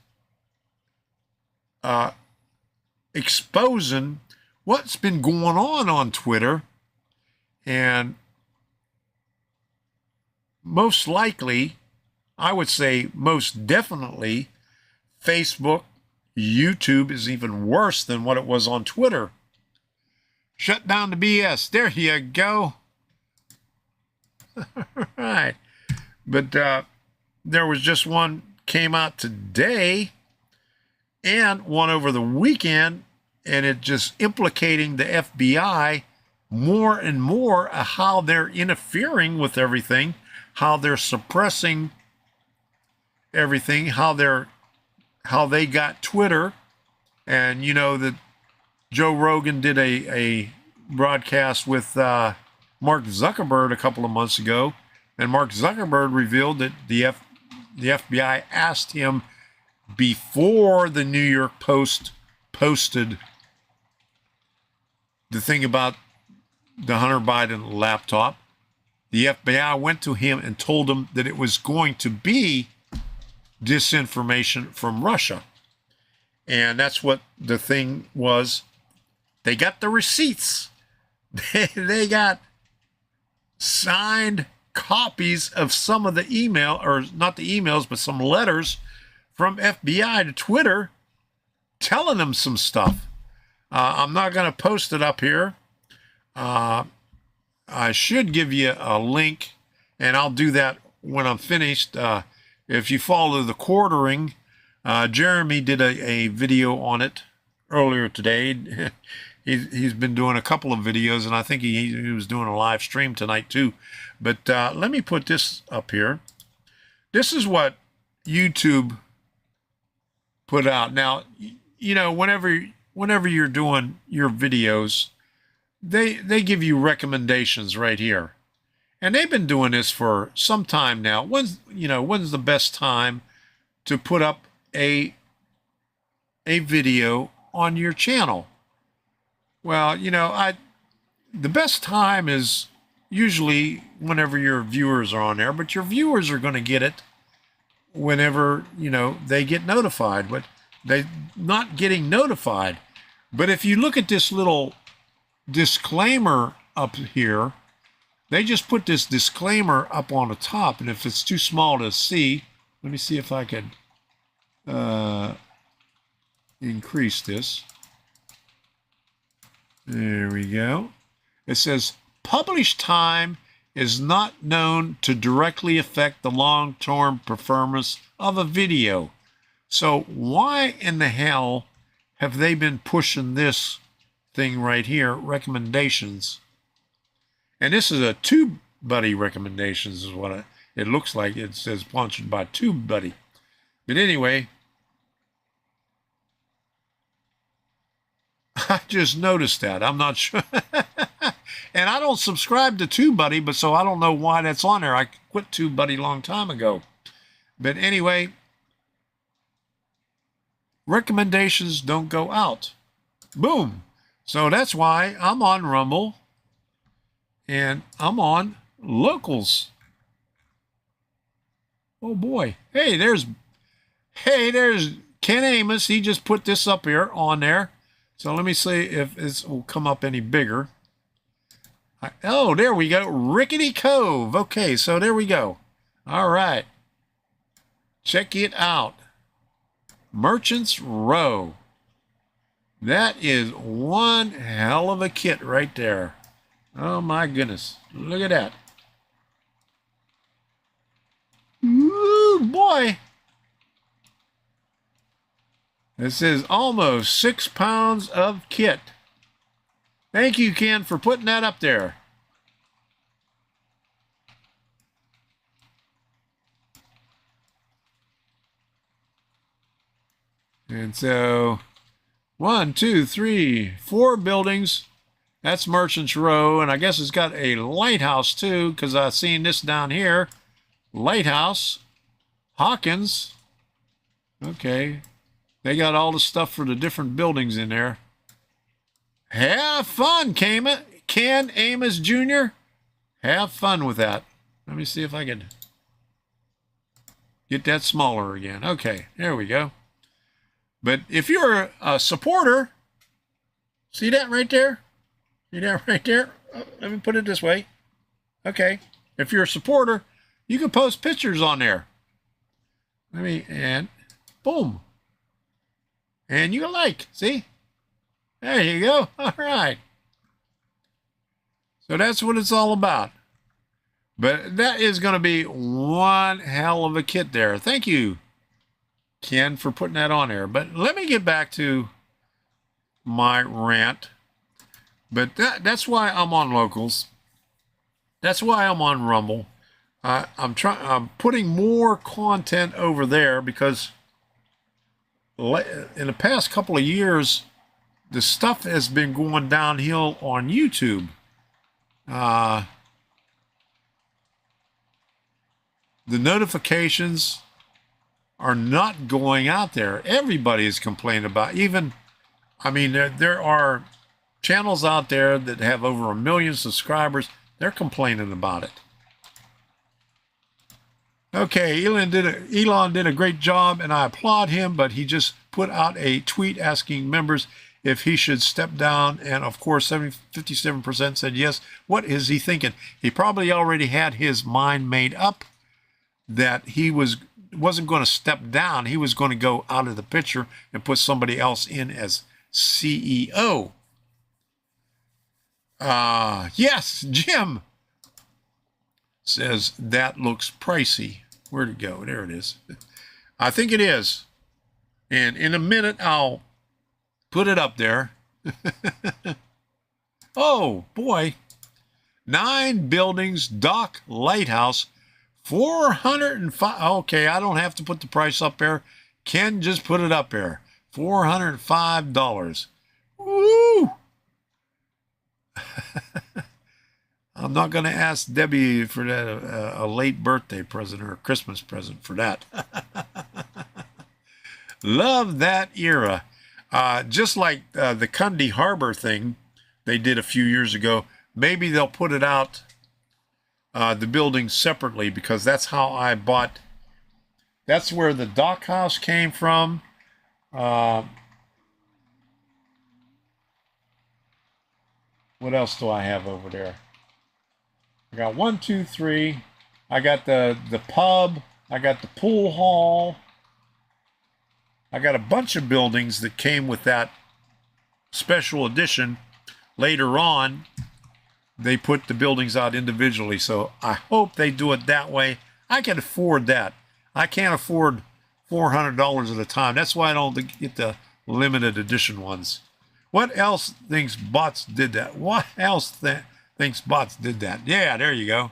exposing what's been going on Twitter. And most likely, I would say most definitely, Facebook, YouTube is even worse than what it was on Twitter. Shut down the BS. There you go. All right. But there was just one came out today and one over the weekend, and it just implicating the FBI more and more how they're interfering with everything, how they're suppressing everything, how they got Twitter. And you know that Joe Rogan did a broadcast with Mark Zuckerberg a couple of months ago, and Mark Zuckerberg revealed that the FBI asked him before the New York Post posted the thing about the Hunter Biden laptop. The FBI went to him and told him that it was going to be disinformation from Russia. And that's what the thing was. They got the receipts. They got signed copies of some of the email, or not the emails, but some letters from FBI to Twitter telling them some stuff. I'm not going to post it up here. I should give you a link, and I'll do that when I'm finished. If you follow the quartering, Jeremy did a video on it earlier today. He's been doing a couple of videos, and I think he was doing a live stream tonight too. But let me put this up here. This is what YouTube put out. Now, you know, whenever you're doing your videos, they give you recommendations right here. And they've been doing this for some time now. When's the best time to put up a video on your channel? Well, the best time is usually whenever your viewers are on there, but your viewers are going to get it whenever, they get notified, but they're not getting notified. But if you look at this little disclaimer up here, they just put this disclaimer up on the top, and if it's too small to see, let me see if I can increase this. There we go. It says, publish time is not known to directly affect the long-term performance of a video. So why in the hell have they been pushing this thing right here, recommendations? And this is a TubeBuddy recommendations is what it looks like. It says sponsored by TubeBuddy. But anyway, I just noticed that. I'm not sure. And I don't subscribe to TubeBuddy, but so I don't know why that's on there. I quit TubeBuddy a long time ago. But anyway, recommendations don't go out. Boom. So that's why I'm on Rumble and I'm on Locals. Oh boy. Hey, there's Ken Amos. He just put this up here on there. So let me see if it will come up any bigger. Oh, there we go. Rickety Cove. Okay, so there we go. All right. Check it out. Merchants Row. That is one hell of a kit right there. Oh my goodness. Look at that. Ooh, boy. This is almost 6 pounds of kit. Thank you, Ken, for putting that up there. And so 1, 2, 3, 4 buildings. That's Merchants Row, and I guess it's got a lighthouse too, because I've seen this down here. Lighthouse, Hawkins. Okay, they got all the stuff for the different buildings in there. Have fun, Ken Amos Jr. Have fun with that. Let me see if I can get that smaller again. Okay, there we go. But if you're a supporter, see that right there? See that right there? Oh, let me put it this way. Okay, if you're a supporter, you can post pictures on there. And boom. And you can like, see? There you go. All right. So that's what it's all about. But that is going to be one hell of a kit there. Thank you, Ken, for putting that on there. But let me get back to my rant. But that's why I'm on Locals. That's why I'm on Rumble. I'm putting more content over there because in the past couple of years, the stuff has been going downhill on YouTube. The notifications are not going out there. Everybody is complaining about. There are channels out there that have over 1 million subscribers. They're complaining about it. Okay, Elon did a great job, and I applaud him, but he just put out a tweet asking members if he should step down, and of course 57% said yes. What is he thinking? He probably already had his mind made up that he wasn't going to step down. He was going to go out of the picture and put somebody else in as CEO. Yes, Jim says that looks pricey. Where'd it go? There it is. I think it is. And in a minute, I'll put it up there. Oh, boy. 9 buildings, dock, lighthouse, 405. Okay, I don't have to put the price up there. Ken just put it up there. $405. Woo! I'm not going to ask Debbie for that, a late birthday present or a Christmas present for that. Love that era. Just like the Cundy Harbor thing they did a few years ago, maybe they'll put it out, the building separately, because that's how I bought, that's where the dock house came from. What else do I have over there? I got 1, 2, 3. I got the pub. I got the pool hall. I got a bunch of buildings that came with that special edition. Later on, they put the buildings out individually, so I hope they do it that way. I can afford that. I can't afford $400 at a time. That's why I don't get the limited edition ones. What else thinks bots did that? What else thinks bots did that? Yeah, there you go.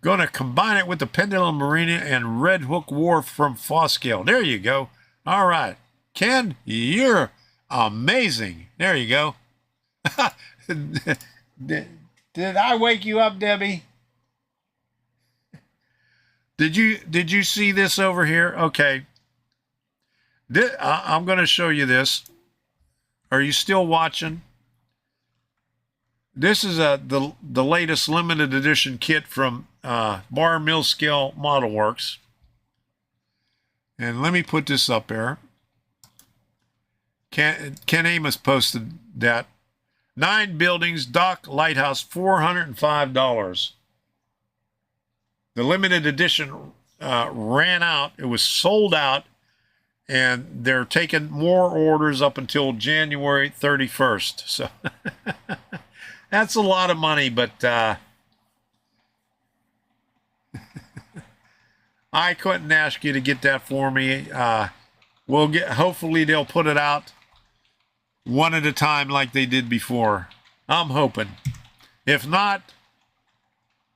Going to combine it with the Pendulum Marina and Red Hook Wharf from Foscale. There you go. All right. Ken, you're amazing. There you go. Did I wake you up, Debbie? Did you see this over here? Okay. I'm going to show you this. Are you still watching? This is the latest limited edition kit from Bar Mill Scale Model Works. And let me put this up there. Ken Amos posted that. 9 buildings, dock, lighthouse, $405. The limited edition ran out. It was sold out. And they're taking more orders up until January 31st. So that's a lot of money, but I couldn't ask you to get that for me. Hopefully they'll put it out one at a time like they did before. I'm hoping. If not,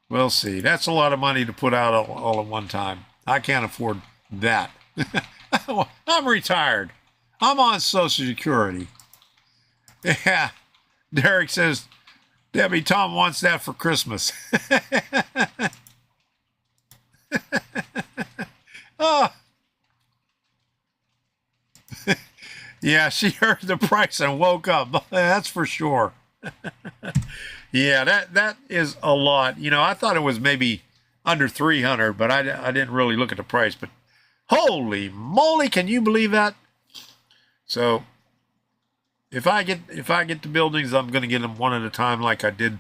we'll see. That's a lot of money to put out all at one time. I can't afford that. I'm retired. I'm on Social Security. Yeah. Derek says, Debbie, Tom wants that for Christmas. Oh. Yeah, she heard the price and woke up. That's for sure. Yeah, that is a lot. You know, I thought it was maybe under 300, but I didn't really look at the price. But holy moly, can you believe that? So if I get the buildings, I'm going to get them one at a time, like I did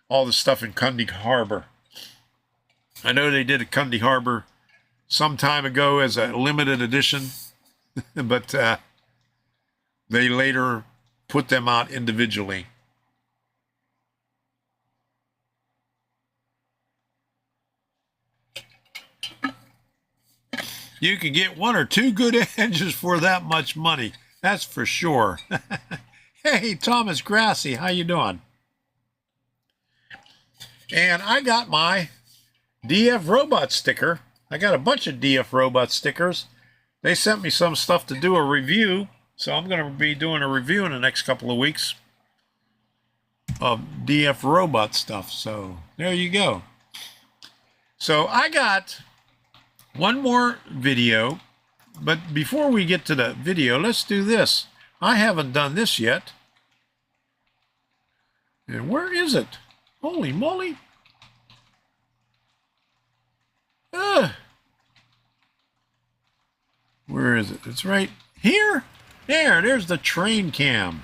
all the stuff in Cundy Harbor. I know they did a Cundy Harbor some time ago as a limited edition, but they later put them out individually. You can get 1 or 2 good engines for that much money. That's for sure. Hey, Thomas Grassy, how you doing? And I got my DF Robot sticker. I got a bunch of DF Robot stickers. They sent me some stuff to do a review, so I'm going to be doing a review in the next couple of weeks of DF Robot stuff. So there you go. So I got one more video, but before we get to the video, let's do this. I haven't done this yet. And where is it? Holy moly. Where is it? It's right here. There's the train cam.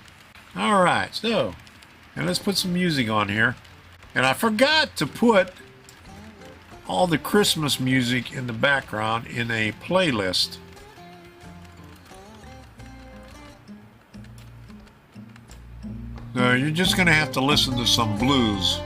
All right, so, and let's put some music on here. And I forgot to put all the Christmas music in the background in a playlist. So you're just going to have to listen to some blues.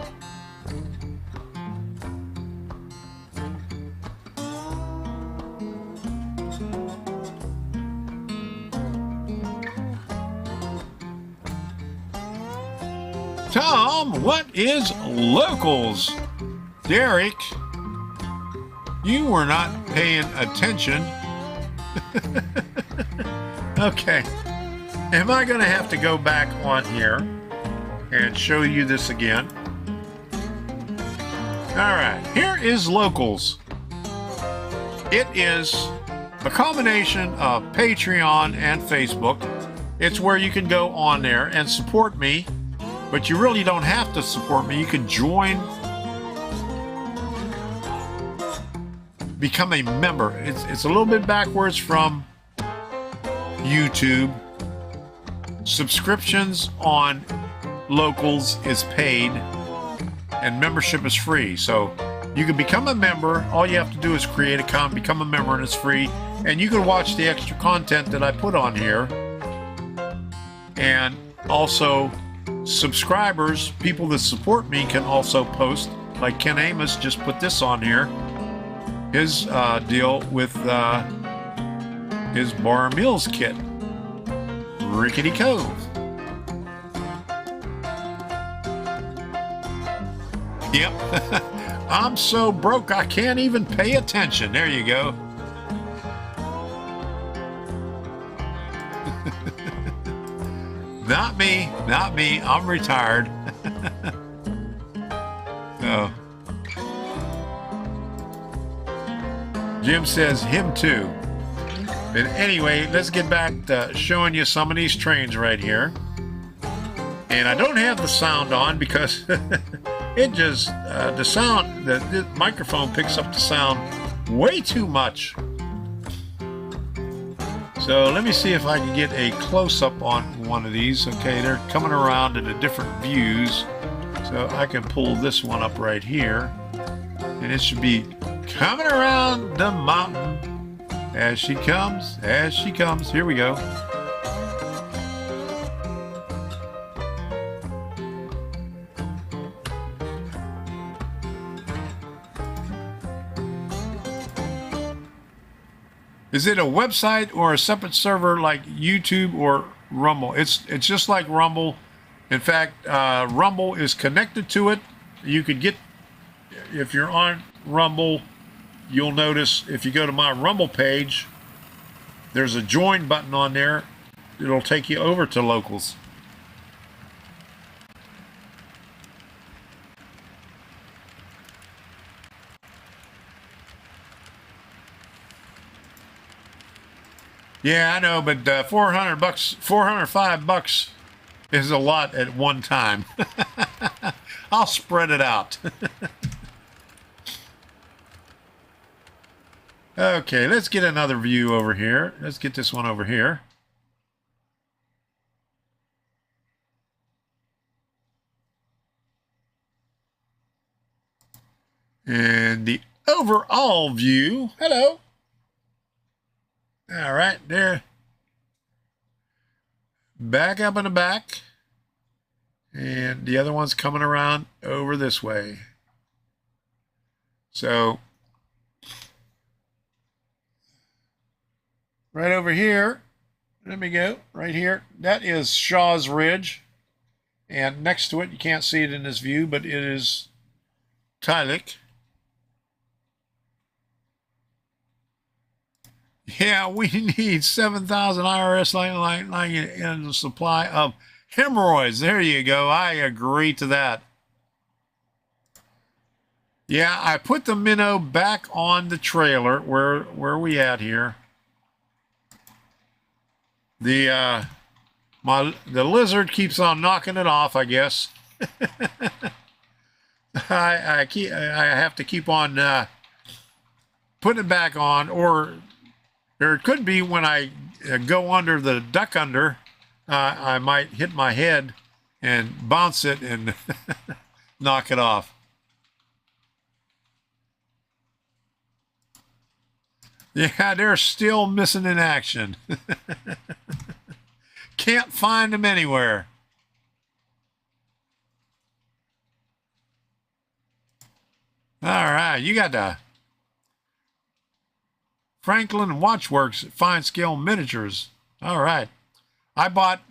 Tom, what is locals? Derek, you were not paying attention. Okay. Am I going to have to go back on here and show you this again. All right, here is Locals. It is a combination of Patreon and Facebook. It's where you can go on there and support me, but you really don't have to support me. You can join, become a member. It's a little bit backwards from YouTube. Subscriptions on Locals is paid and membership is free. So you can become a member. All you have to do is create an account, become a member, and it's free. And you can watch the extra content that I put on here. And also subscribers, people that support me, can also post. Like Ken Amos just put this on here. His deal with his Bar Mills kit. Rickety Cove. Yep. I'm so broke I can't even pay attention. There you go. Not me, not me. I'm retired. Oh. Jim says him too. But anyway, let's get back to showing you some of these trains right here. And I don't have the sound on because it just, the sound, the microphone picks up the sound way too much. So let me see if I can get a close-up on one of these. Okay, they're coming around in the different views. So I can pull this one up right here. And it should be coming around the mountain as she comes, as she comes. Here we go. Is it a website or a separate server like YouTube or Rumble? It's just like Rumble. In fact, Rumble is connected to it. You could get, if you're on Rumble, you'll notice if you go to my Rumble page, there's a join button on there. It'll take you over to Locals. Yeah, I know, but $400, $405 is a lot at one time. I'll spread it out. Okay, let's get another view over here. Let's get this one over here. And the overall view. Hello. All right, there. Back up in the back. And the other one's coming around over this way. So, right over here, let me go, right here. That is Shaw's Ridge. And next to it, you can't see it in this view, but it is Tylick. Yeah, we need 7,000 IRS line in the supply of hemorrhoids. There you go. I agree to that. Yeah, I put the minnow back on the trailer. Where are we at here? The lizard keeps on knocking it off, I guess. I have to keep on putting it back on, or it could be when I go under the duck under, I might hit my head and bounce it and knock it off. Yeah, they're still missing in action. Can't find them anywhere. All right, you got the Franklin Watchworks Fine Scale Miniatures. All right. I bought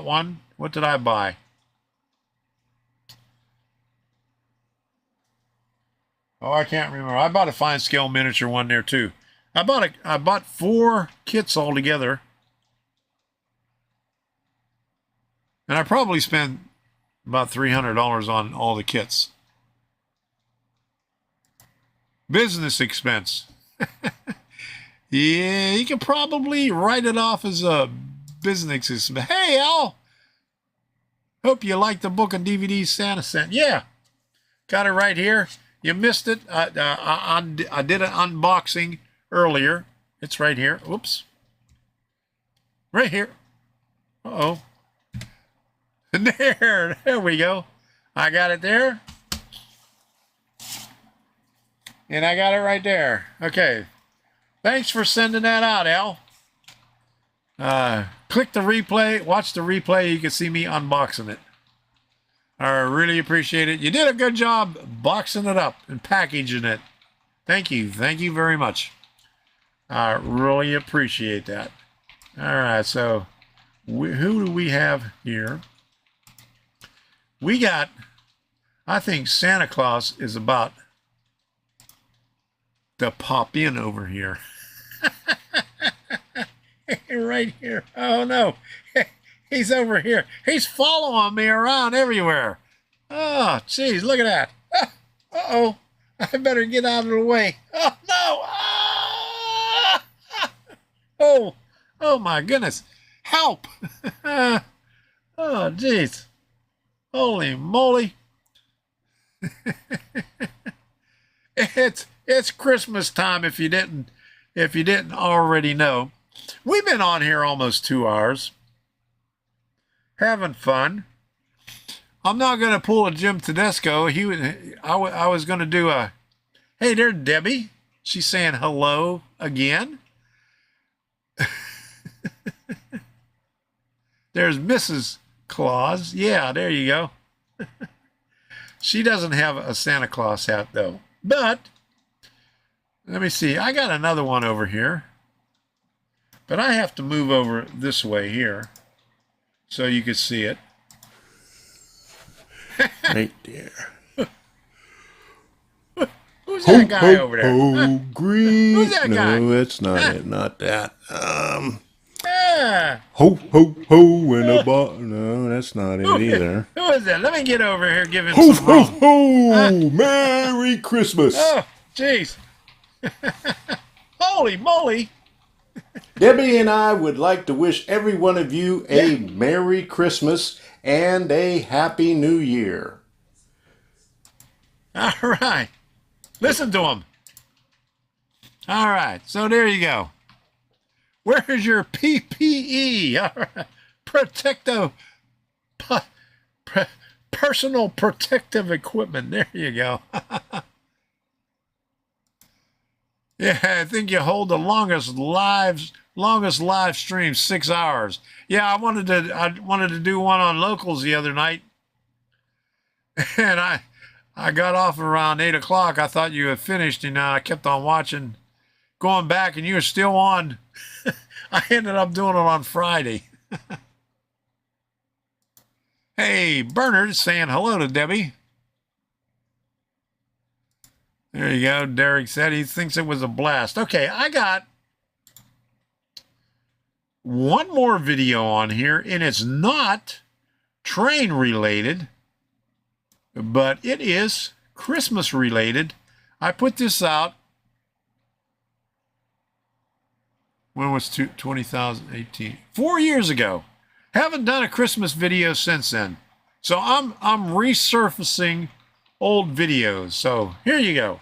one. What did I buy? Oh, I can't remember. I bought a fine scale miniature one there too. I bought 4 kits altogether. And I probably spent About $300 on all the kits. Business expense. Yeah, you can probably write it off as a business expense. Hey, Al. Hope you like the book and DVDs Santa sent. Yeah, got it right here. You missed it. I did an unboxing earlier. It's right here. Whoops. Right here. Uh-oh. There we go. I got it there. And I got it right there. Okay. Thanks for sending that out, Al. Click the replay. Watch the replay. You can see me unboxing it. I really appreciate it. You did a good job boxing it up and packaging it. Thank you. Thank you very much. I really appreciate that. All right. So who do we have here? We got, I think Santa Claus is about to pop in over here. Right here. Oh no. He's over here. He's following me around everywhere. Oh, geez, look at that. Uh-oh. I better get out of the way. Oh no. Ah! Oh my goodness. Help. Oh, geez. Holy moly. It's Christmas time if you didn't already know. We've been on here almost 2 hours. Having fun. I'm not going to pull a Jim Tedesco. I was going to do a, hey, there's Debbie. She's saying hello again. There's Mrs. Claus. Yeah, there you go. She doesn't have a Santa Claus hat, though. But, let me see. I got another one over here. But I have to move over this way here so you can see it. Right there. Who's that guy over there? Oh, green. Who's that guy? No, that's not it. Not that. Yeah. Ho, ho, ho, in a bottle. No, that's not it either. Who is that? Let me get over here, give him Ho, some ho, room. ho! Merry Christmas. Oh, jeez. Holy moly. Debbie and I would like to wish every one of you a Merry Christmas and a Happy New Year. All right. Listen to him. All right. So there you go. Where's your PPE? All right. Personal protective equipment. There you go. Yeah, I think you hold the longest live stream, 6 hours. Yeah, I wanted to do one on locals the other night, and I got off around 8 o'clock. I thought you had finished, and I kept on watching, going back, and you were still on. I ended up doing it on Friday. Hey, Bernard saying hello to Debbie. There you go. Derek said he thinks it was a blast. Okay, I got one more video on here, and it's not train related, but it is Christmas related. I put this out. When was 2018? 4 years ago. Haven't done a Christmas video since then. So I'm resurfacing old videos. So here you go.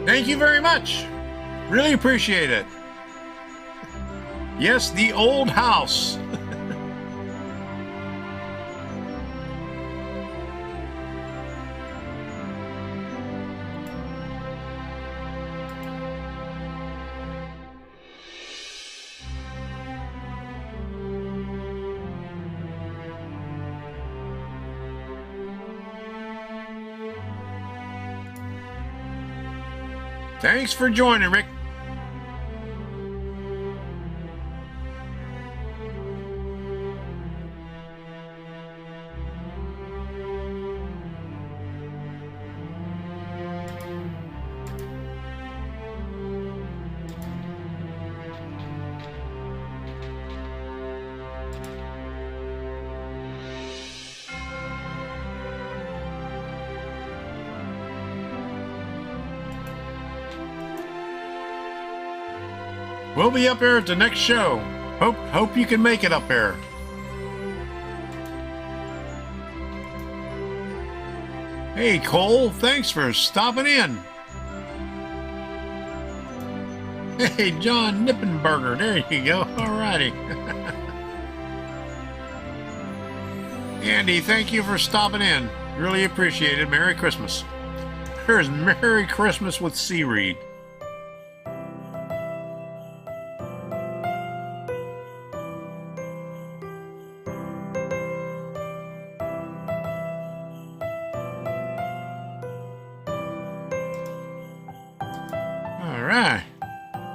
Thank you very much. Really appreciate it. Yes, the old house. Thanks for joining, Rick. We'll be up there at the next show. Hope you can make it up there. Hey, Cole, thanks for stopping in. Hey, John Nippenberger, there you go. All righty. Andy, thank you for stopping in. Really appreciate it. Merry Christmas. There's Merry Christmas with Seaweed.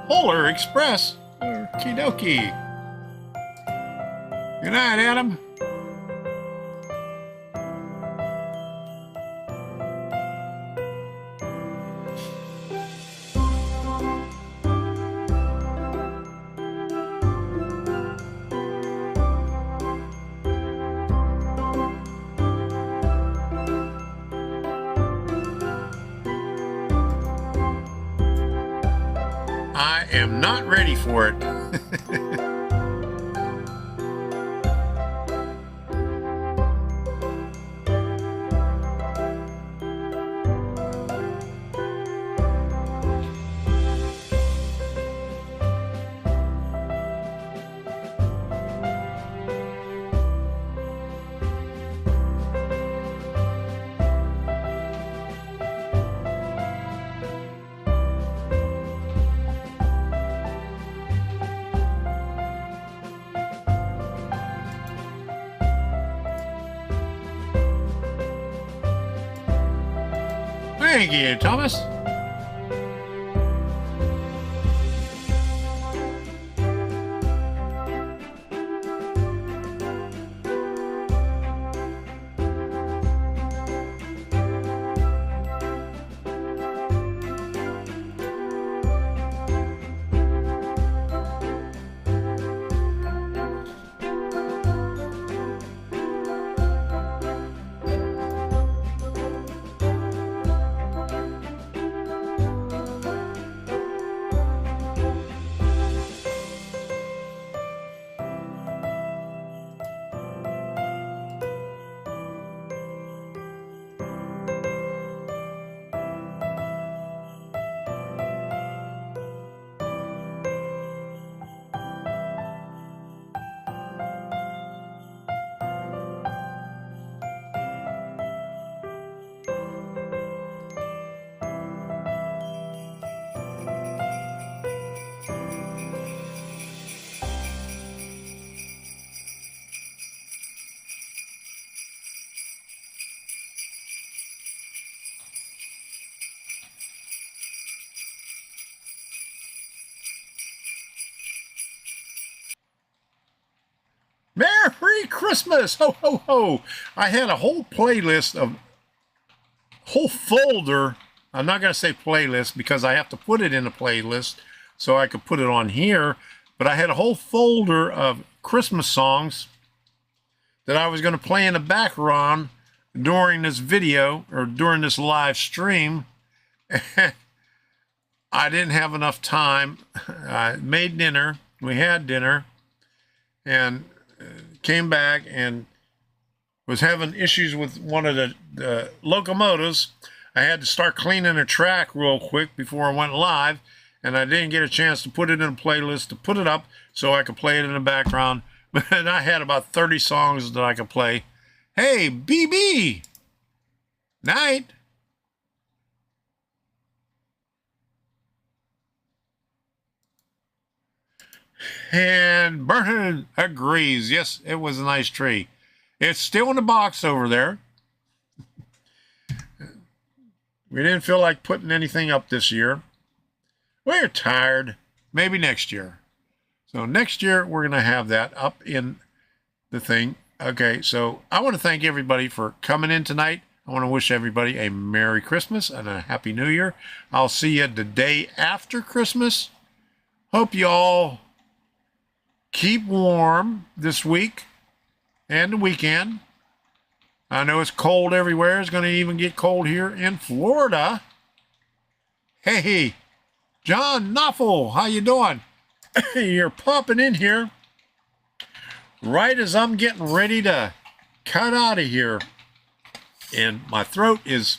Polar Express. Okie dokie. Good night, Adam. I am not ready for it. Thank you, Thomas. Merry Christmas! Ho, ho, ho! I had a whole playlist of, whole folder. I'm not going to say playlist because I have to put it in a playlist so I could put it on here. But I had a whole folder of Christmas songs that I was going to play in the background during this video or during this live stream. I didn't have enough time. I made dinner. We had dinner and came back and was having issues with one of the locomotives. I had to start cleaning a track real quick before I went live. and I didn't get a chance to put it in a playlist to put it up so I could play it in the background. But I had about 30 songs that I could play. Hey, BB! Night! And Bernard agrees. Yes, it was a nice tree. It's still in the box over there. We didn't feel like putting anything up this year. We're tired. Maybe next year. So next year, we're going to have that up in the thing. Okay, so I want to thank everybody for coming in tonight. I want to wish everybody a Merry Christmas and a Happy New Year. I'll see you the day after Christmas. Hope you all keep warm this week and the weekend. I know it's cold everywhere. It's going to even get cold here in Florida. Hey, John Knoffel, how you doing? You're popping in here right as I'm getting ready to cut out of here. And my throat is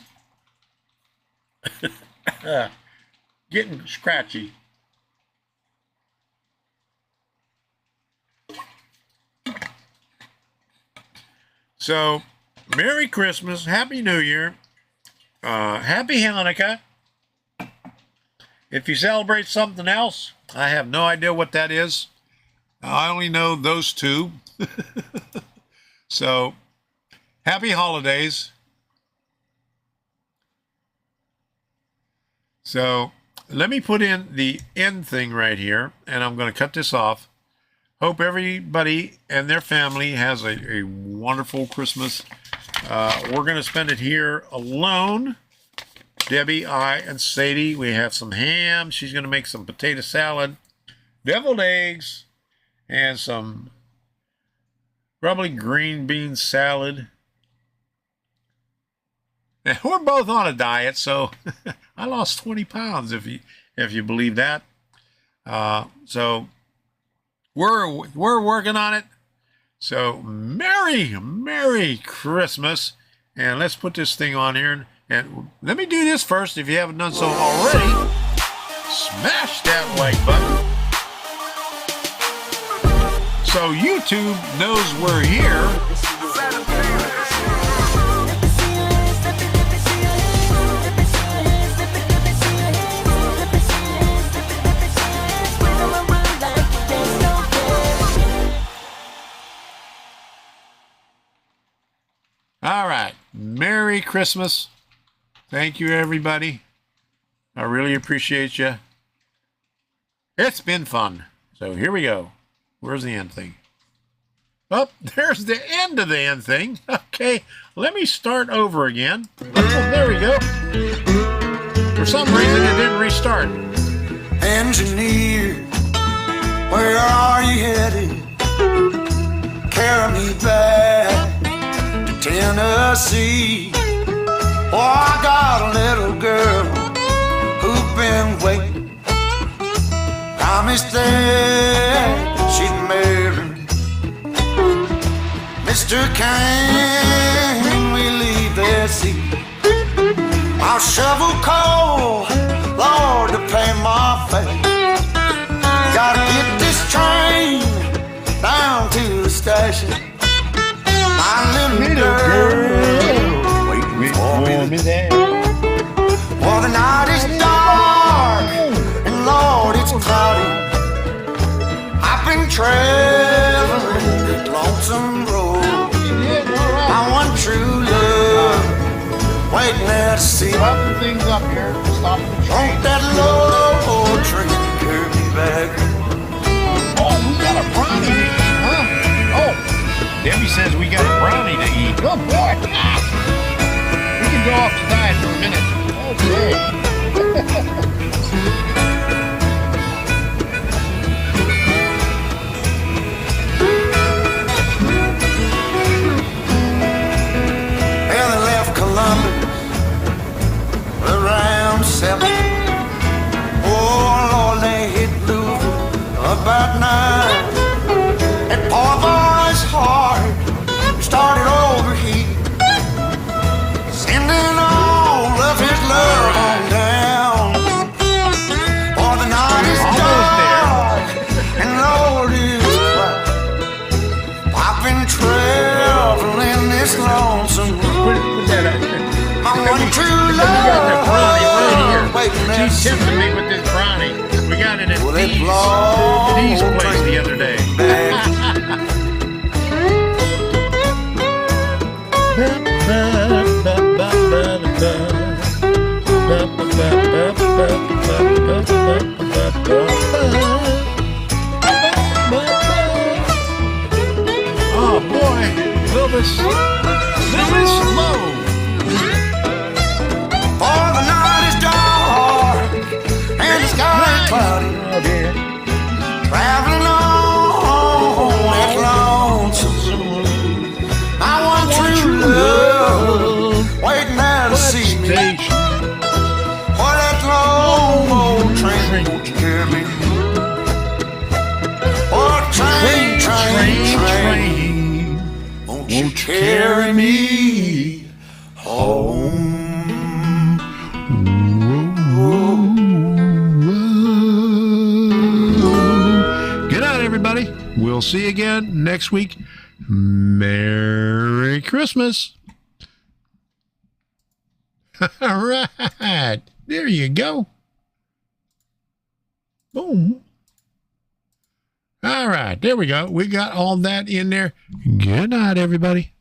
getting scratchy. So, Merry Christmas, Happy New Year, Happy Hanukkah. If you celebrate something else, I have no idea what that is. I only know those two. So, happy holidays. So, let me put in the end thing right here, and I'm going to cut this off. Hope everybody and their family has a wonderful Christmas. We're going to spend it here alone. Debbie, I, and Sadie. We have some ham. She's going to make some potato salad, deviled eggs, and some probably green bean salad. Now, we're both on a diet, so I lost 20 pounds if you believe that. So we're working on it. So Merry Christmas, and let's put this thing on here. And let me do this first, if you haven't done so already. Smash that like button so YouTube knows we're here. All right. Merry Christmas. Thank you, everybody. I really appreciate you. It's been fun. So here we go. Where's the end thing? Oh, there's the end of the end thing. Okay, let me start over again. Oh, there we go. For some reason, it didn't restart. Engineer, where are you headed? Carry me back to Tennessee. Oh, I got a little girl who's been waiting. Promised that she'd marry me. Mister, can we leave that seat? I'll shovel coal, Lord, to pay my fare. Gotta get this train down to the station. My little girl waiting for me there. Well, the night is dark and Lord, it's cloudy. I've been traveling that lonesome road. My one true love waiting there to see. Stop things up here. Stop the train. Won't that low train carry me back? Oh, we got a brownie to eat, huh? Oh, Debbie says we got a brownie to eat. Good boy. We can go off the diet for a minute. Okay. Well, they left Columbus around 7. Oh, Lord, they hit Louisville about 9. That poor boy's heart started overheating, sending all of his love on down. traveling this lonesome road. Put that up there. My one true We got the brownie love. right here. She's tempting me with this brownie. We got it at Dee's place the other day. Oh boy, Elvis Lowe. For the night is dark and the sky is cloudy. Oh dear. Traveling on that lonesome road. I want true love waiting there to see me. For that long old train won't you carry me? Oh, train, won't you carry me home? Good night, everybody. We'll see you again next week. Merry Christmas. All right. There you go. Boom. All right. There we go. We got all that in there. Good night, everybody.